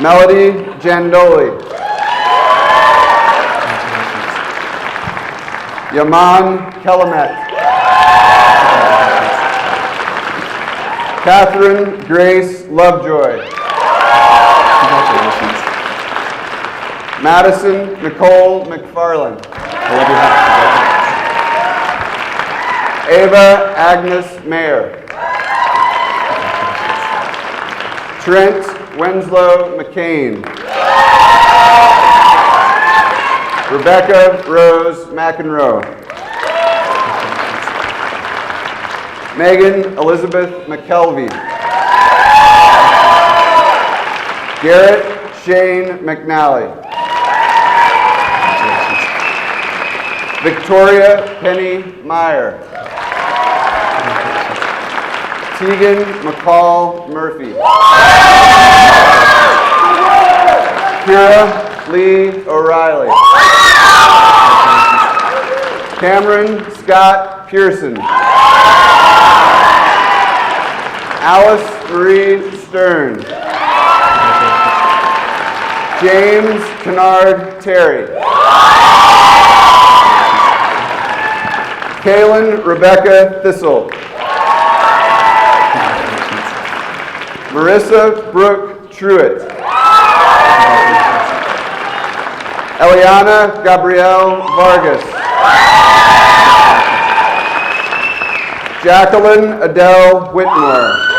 Melody Jandoli. Yaman Kelamet. Catherine Grace Lovejoy. Madison Nicole McFarland. Ava Agnes Mayer. Trent Winslow McCain. Rebecca Rose McEnroe. Megan Elizabeth McKelvey. Garrett Shane McNally. Victoria Penny Meyer. Tegan McCall Murphy. Kira Lee O'Reilly. Cameron Scott Pearson. Alice Marie Stern. James Kennard Terry. Kaylin Rebecca Thistle. Marissa Brooke Truitt. Eliana Gabrielle Vargas. Jacqueline Adele Whitmore.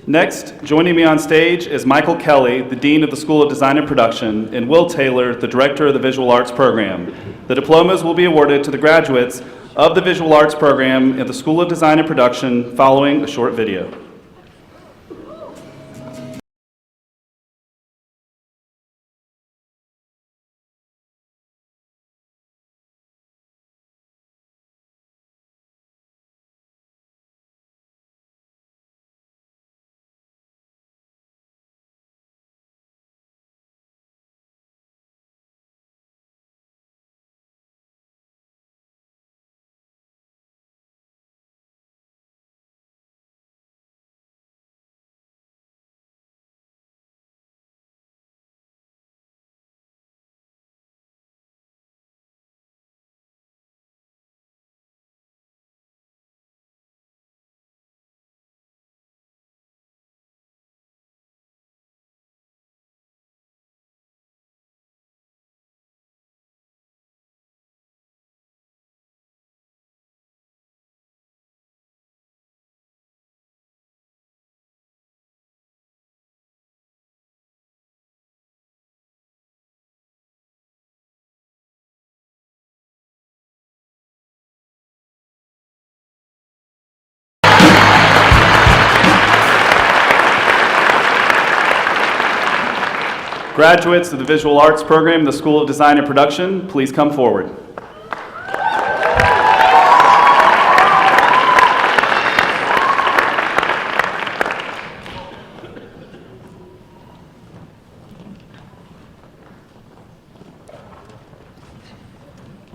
Next, joining me on stage is Michael Kelly, the Dean of the School of Design and Production, and Will Taylor, the Director of the Visual Arts Program. The diplomas will be awarded to the graduates of the Visual Arts Program at the School of Design and Production following a short video. Graduates of the Visual Arts Program in the School of Design and Production, please come forward.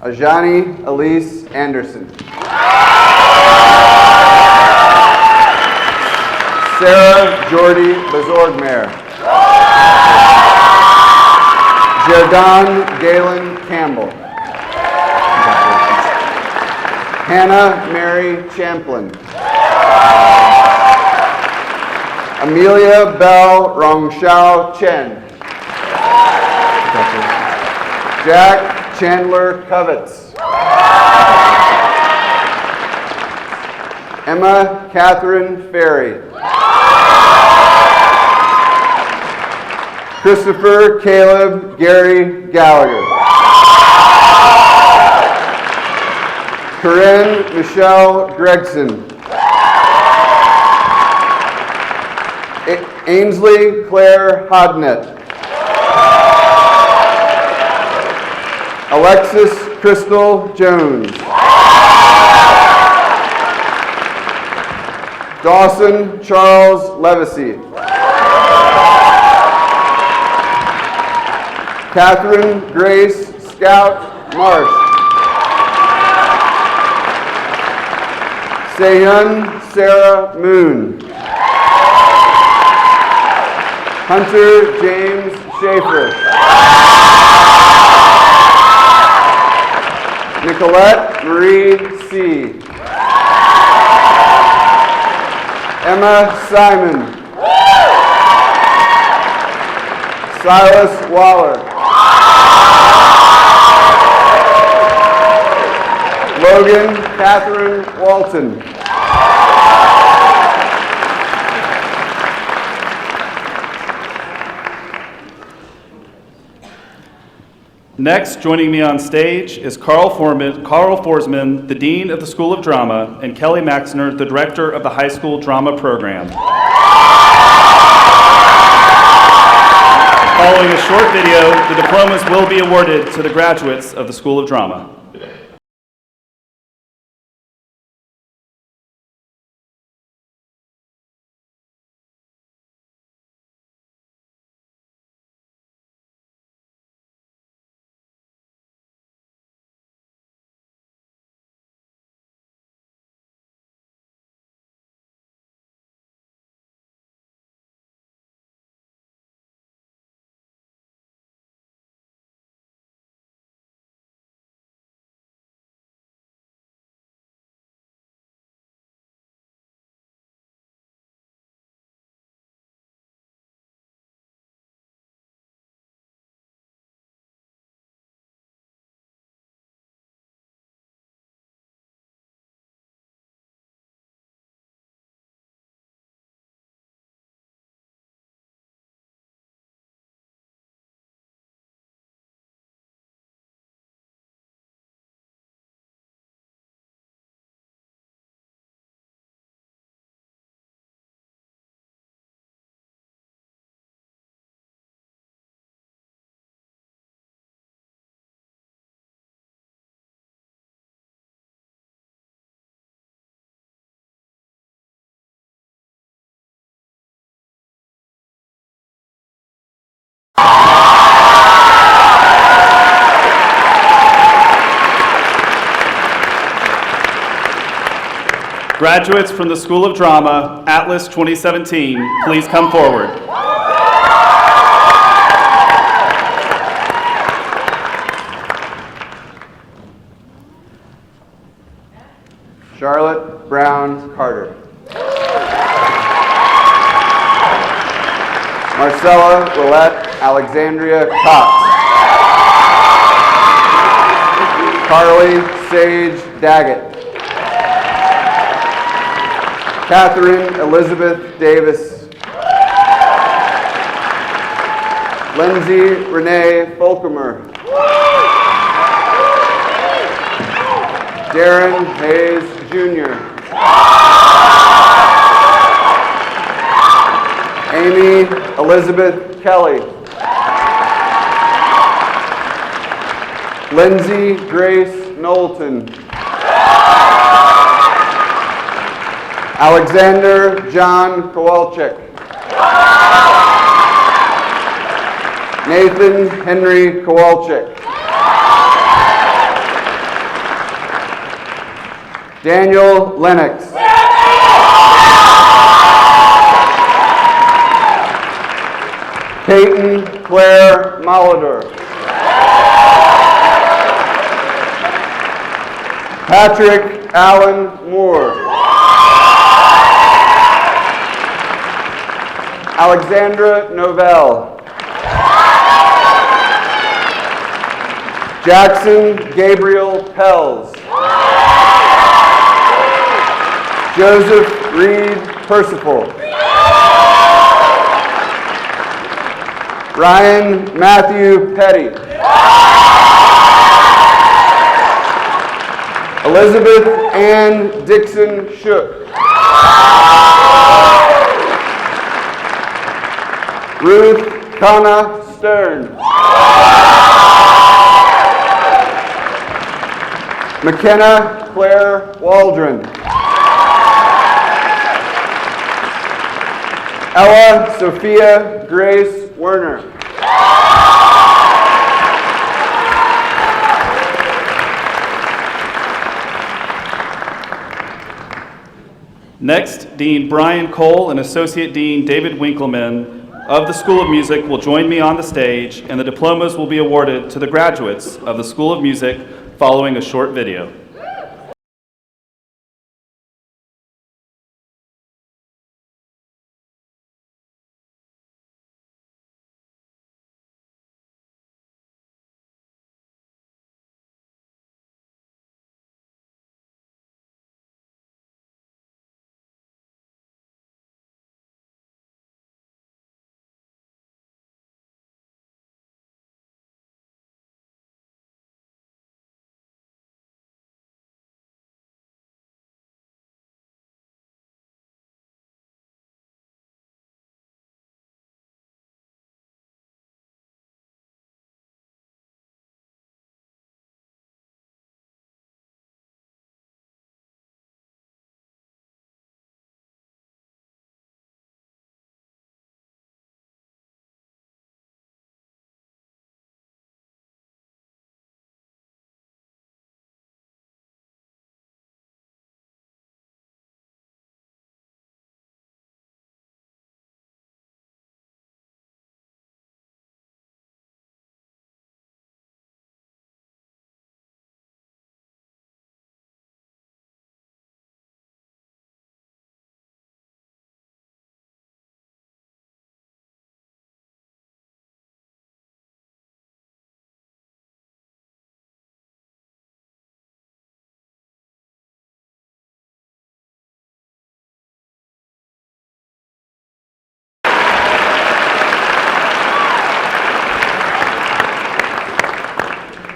Ajani Elise Anderson. Sarah Jordy Bezorgmer. Jordan Galen Campbell. Hannah Mary Champlin. Amelia Bell Rongshao Chen. Jack Chandler Covets. Emma Catherine Ferry. Christopher Caleb Gary Gallagher. Corinne Michelle Gregson. Ainsley Claire Hodnett. Alexis Crystal Jones. Dawson Charles Levacy. Catherine Grace Scout Marsh. Sehyun Sarah Moon. Hunter James Schaefer. Nicolette Marie C. Emma Simon. Silas Waller. Logan Catherine Walton. Next, joining me on stage is Carl Forsman, the Dean of the School of Drama, and Kelly Maxner, the Director of the High School Drama Program. Following a short video, the diplomas will be awarded to the graduates of the School of Drama. Graduates from the School of Drama, Atlas 2017, please come forward. Charlotte Brown Carter. Marcella Willette Alexandria Cox. Carly Sage Daggett. Catherine Elizabeth Davis. Lindsay Renee Folcomer. Darren Hayes Jr. Amy Elizabeth Kelly. Lindsay Grace Knowlton. Alexander John Kowalczyk. Nathan Henry Kowalczyk. Daniel Lennox. Peyton Claire Molitor. Patrick Allen Moore. Alexandra Novell. Jackson Gabriel Pells. Joseph Reed Percival. Ryan Matthew Petty. Elizabeth Ann Dixon Shook. Ruth Kana Stern. McKenna Claire Waldron. Ella Sophia Grace Werner. Next, Dean Brian Cole and Associate Dean David Winkleman of the School of Music will join me on the stage, and the diplomas will be awarded to the graduates of the School of Music following a short video.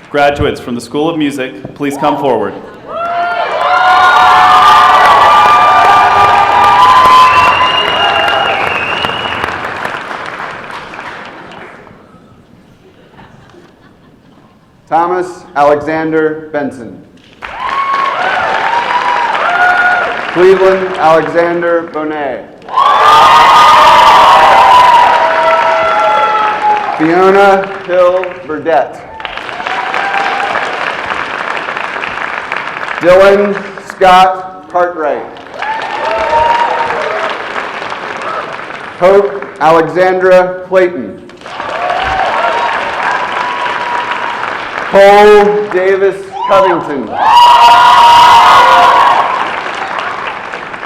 Graduates from the School of Music, please come forward. Thomas Alexander Benson. Cleveland Alexander Bonet. Fiona Hill Burdette. Dylan Scott Cartwright. Hope Alexandra Clayton. Cole Davis Covington.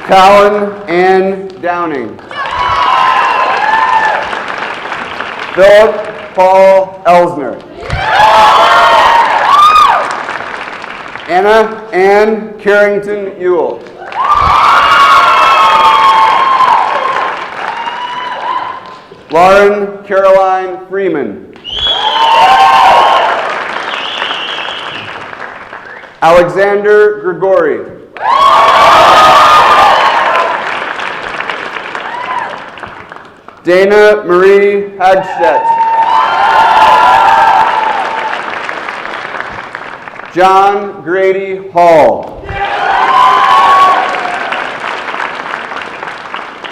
Colin Ann Downing. Philip Paul Elsner. Anna Ann Carrington Ewell. Lauren Caroline Freeman. Alexander Grigori. Dana Marie Hagstedt. John Grady Hall.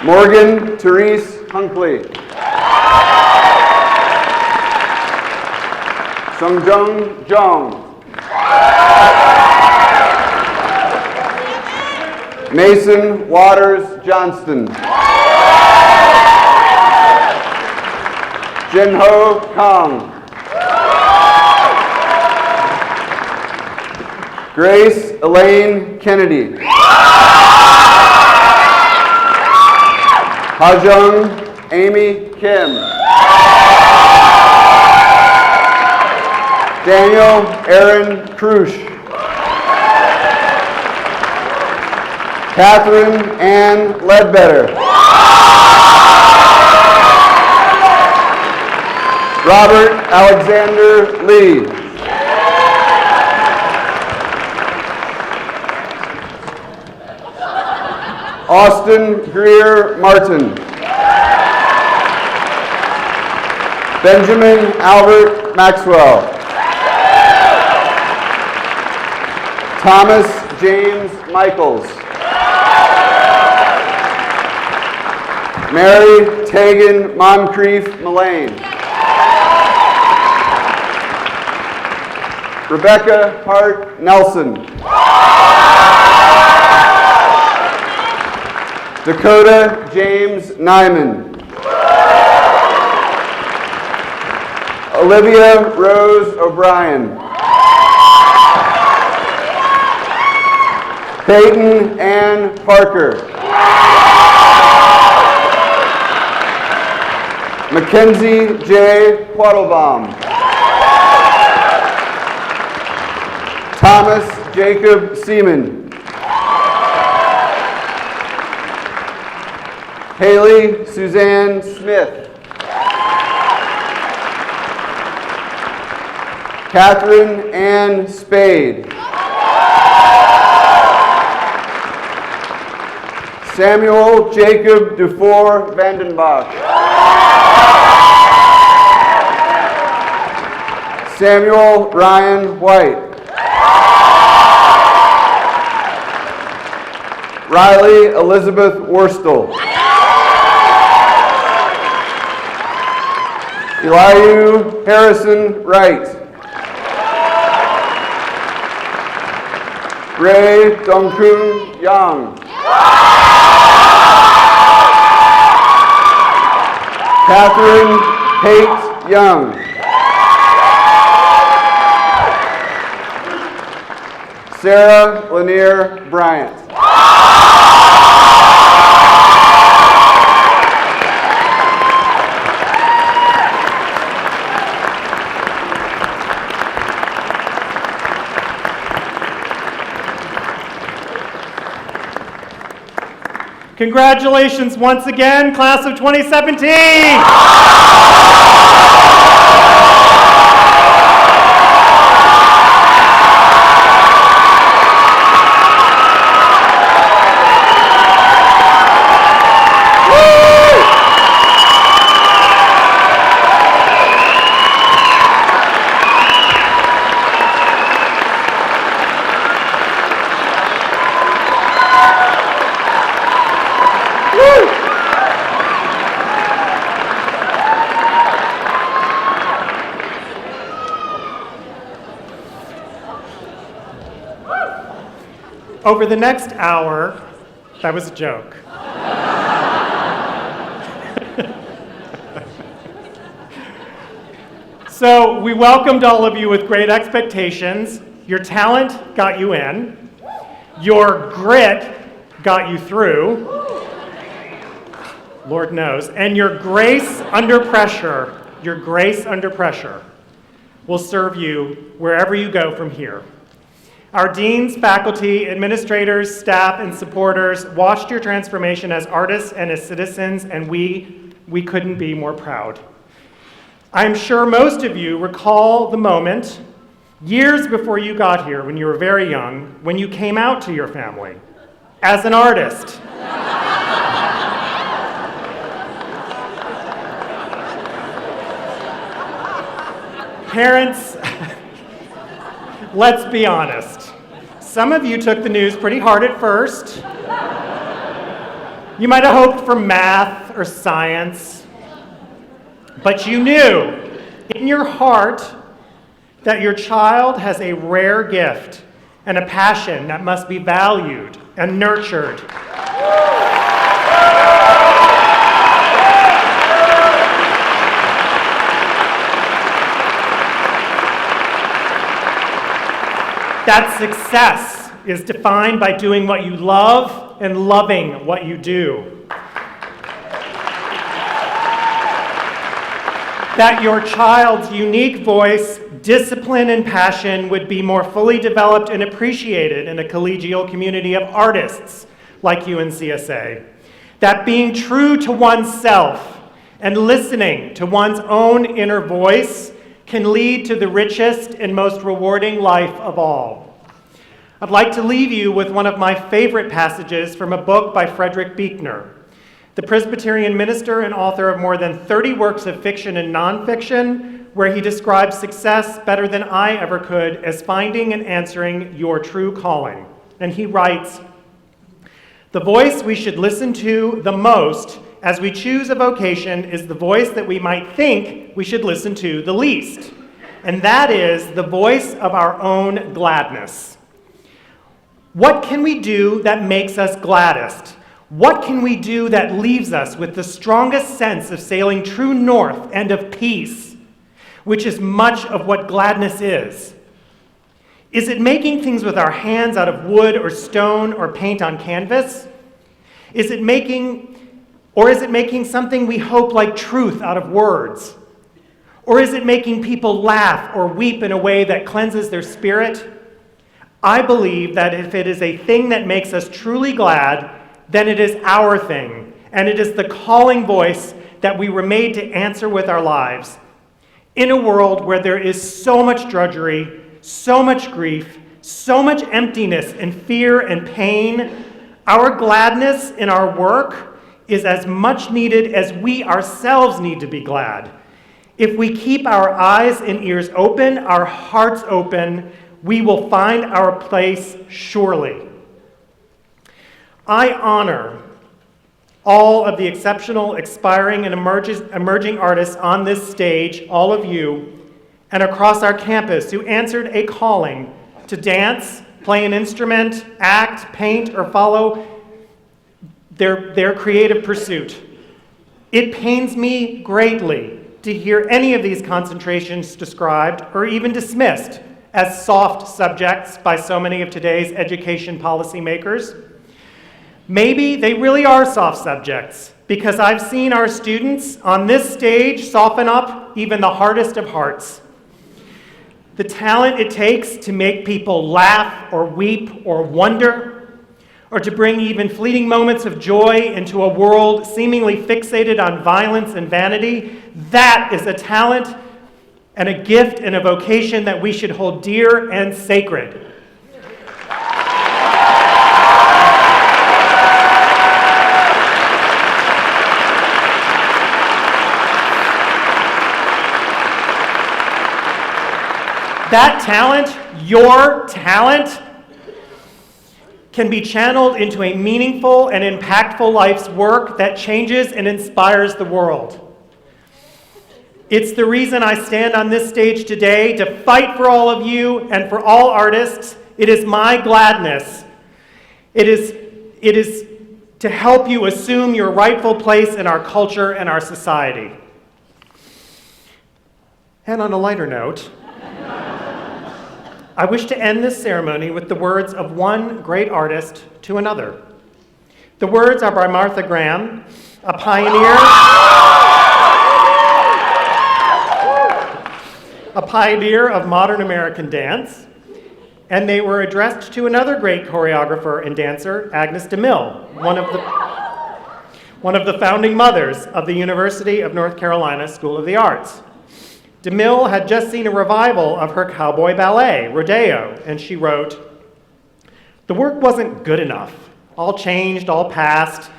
Morgan Therese Hunkley. Songjung Jong. Mason Waters Johnston. Jinho Kong. Grace Elaine Kennedy. Hajung Amy Kim. Daniel Aaron Krusch. Catherine Ann Ledbetter. Robert Alexander Lee. Austin Greer Martin. Benjamin Albert Maxwell. Thomas James Michaels. Mary Tegan Moncrief Mullane. Rebecca Hart Nelson. Dakota James Nyman. Olivia Rose O'Brien. Peyton Ann Parker. Mackenzie J. Quattlebaum. Thomas Jacob Seaman. Haley Suzanne Smith. Catherine Ann Spade. Samuel Jacob Dufour Vandenbach. Samuel Ryan White. Riley Elizabeth Worstel. Eliu Harrison Wright. Ray Dongkun Yang. Catherine Pate Young. Sarah Lanier Bryant. Congratulations once again, class of 2017! Over the next hour, that was a joke. So we welcomed all of you with great expectations. Your talent got you in. Your grit got you through. Lord knows. And your grace under pressure will serve you wherever you go from here. Our deans, faculty, administrators, staff, and supporters watched your transformation as artists and as citizens, and we couldn't be more proud. I'm sure most of you recall the moment, years before you got here, when you were very young, when you came out to your family as an artist. Parents, let's be honest. Some of you took the news pretty hard at first. You might have hoped for math or science, but you knew in your heart that your child has a rare gift and a passion that must be valued and nurtured. That success is defined by doing what you love and loving what you do. That your child's unique voice, discipline, and passion would be more fully developed and appreciated in a collegial community of artists like UNCSA. That being true to oneself and listening to one's own inner voice can lead to the richest and most rewarding life of all. I'd like to leave you with one of my favorite passages from a book by Frederick Buechner, the Presbyterian minister and author of more than 30 works of fiction and nonfiction, where he describes success better than I ever could as finding and answering your true calling. And he writes, "The voice we should listen to the most as we choose a vocation is the voice that we might think we should listen to the least, and that is the voice of our own gladness. What can we do that makes us gladdest? What can we do that leaves us with the strongest sense of sailing true north and of peace, which is much of what gladness is? Is it making things with our hands out of wood or stone or paint on canvas? Is it making something we hope like truth out of words? Or is it making people laugh or weep in a way that cleanses their spirit? I believe that if it is a thing that makes us truly glad, then it is our thing, and it is the calling voice that we were made to answer with our lives. In a world where there is so much drudgery, so much grief, so much emptiness and fear and pain, our gladness in our work is as much needed as we ourselves need to be glad. If we keep our eyes and ears open, our hearts open, we will find our place surely. I honor all of the exceptional, aspiring, and emerging artists on this stage, all of you, and across our campus who answered a calling to dance, play an instrument, act, paint, or follow their creative pursuit. It pains me greatly to hear any of these concentrations described or even dismissed as soft subjects by so many of today's education policymakers. Maybe they really are soft subjects, because I've seen our students on this stage soften up even the hardest of hearts. The talent it takes to make people laugh or weep or wonder, or to bring even fleeting moments of joy into a world seemingly fixated on violence and vanity, that is a talent and a gift and a vocation that we should hold dear and sacred. That talent, your talent, can be channeled into a meaningful and impactful life's work that changes and inspires the world. It's the reason I stand on this stage today to fight for all of you and for all artists. It is my gladness. It is to help you assume your rightful place in our culture and our society. And on a lighter note, I wish to end this ceremony with the words of one great artist to another. The words are by Martha Graham, a pioneer of modern American dance, and they were addressed to another great choreographer and dancer, Agnes DeMille, one of the founding mothers of the University of North Carolina School of the Arts. DeMille had just seen a revival of her cowboy ballet, Rodeo, and she wrote, "The work wasn't good enough. All changed, all passed.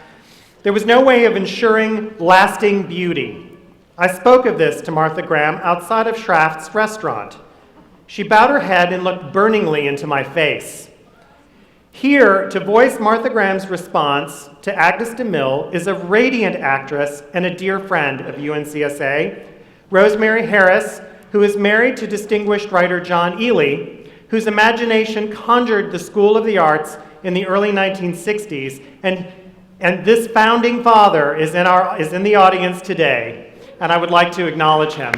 There was no way of ensuring lasting beauty. I spoke of this to Martha Graham outside of Schraft's restaurant. She bowed her head and looked burningly into my face." Here, to voice Martha Graham's response to Agnes DeMille is a radiant actress and a dear friend of UNCSA, Rosemary Harris, who is married to distinguished writer John Ely, whose imagination conjured the School of the Arts in the early 1960s, and this founding father is in the audience today, and I would like to acknowledge him.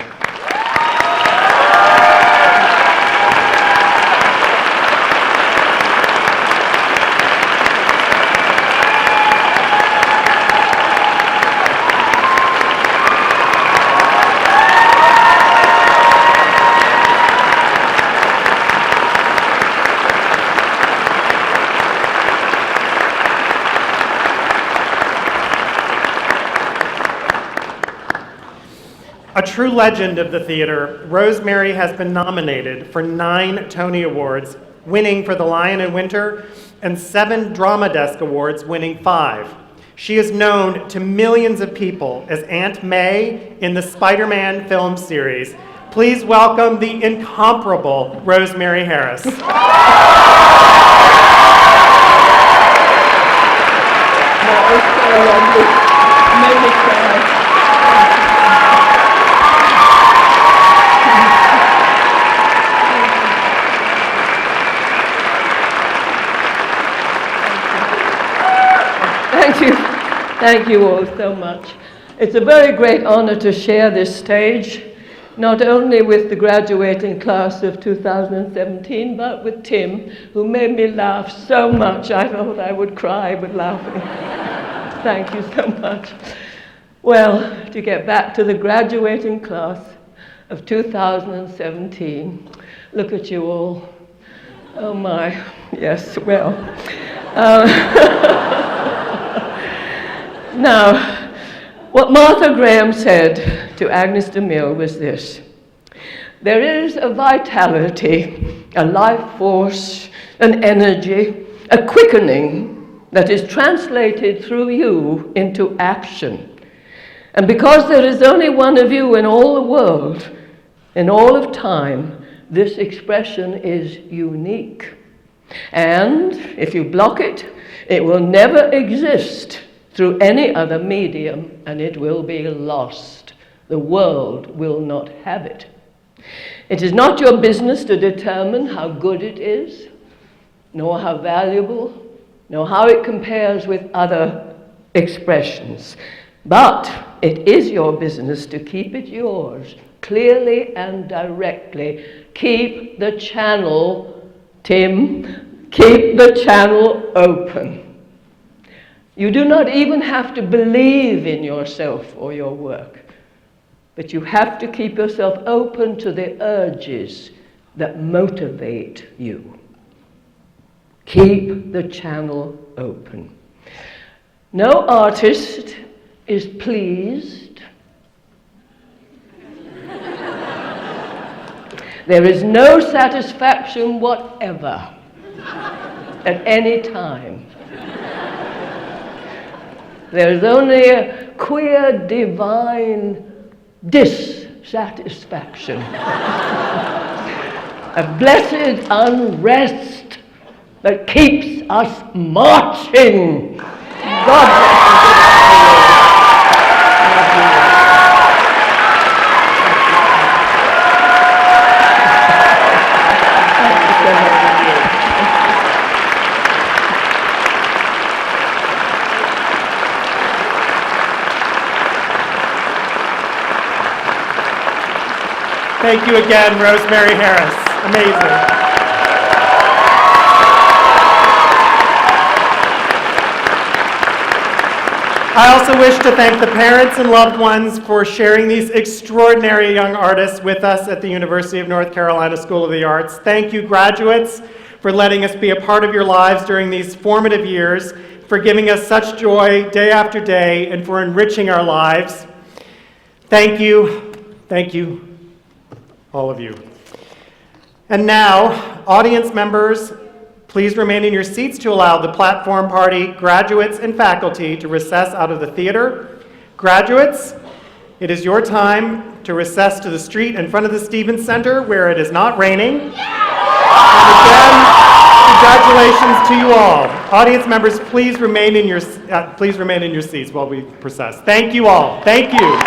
A true legend of the theater, Rosemary has been nominated for 9 Tony Awards, winning for The Lion in Winter, and 7 Drama Desk Awards, winning 5. She is known to millions of people as Aunt May in the Spider-Man film series. Please welcome the incomparable Rosemary Harris. Thank you. Thank you all so much. It's a very great honor to share this stage, not only with the graduating class of 2017, but with Tim, who made me laugh so much I thought I would cry with laughing. Thank you so much. Well, to get back to the graduating class of 2017, look at you all. Oh my, yes, well. Now, what Martha Graham said to Agnes DeMille was this: there is a vitality, a life force, an energy, a quickening that is translated through you into action. And because there is only one of you in all the world, in all of time, this expression is unique. And if you block it, it will never exist through any other medium, and it will be lost. The world will not have it. It is not your business to determine how good it is, nor how valuable, nor how it compares with other expressions. But it is your business to keep it yours, clearly and directly. Keep the channel, Tim, keep the channel open. You do not even have to believe in yourself or your work, but you have to keep yourself open to the urges that motivate you. Keep the channel open. No artist is pleased. There is no satisfaction whatever at any time. There is only a queer divine dissatisfaction, a blessed unrest that keeps us marching. God bless you. Thank you again, Rosemary Harris. Amazing. I also wish to thank the parents and loved ones for sharing these extraordinary young artists with us at the University of North Carolina School of the Arts. Thank you, graduates, for letting us be a part of your lives during these formative years, for giving us such joy day after day, and for enriching our lives. Thank you, all of you. And now, audience members, please remain in your seats to allow the platform party, graduates, and faculty to recess out of the theater. Graduates, it is your time to recess to the street in front of the Stevens Center where it is not raining. And again, congratulations to you all. Audience members, please remain in your seats while we process. Thank you all. Thank you.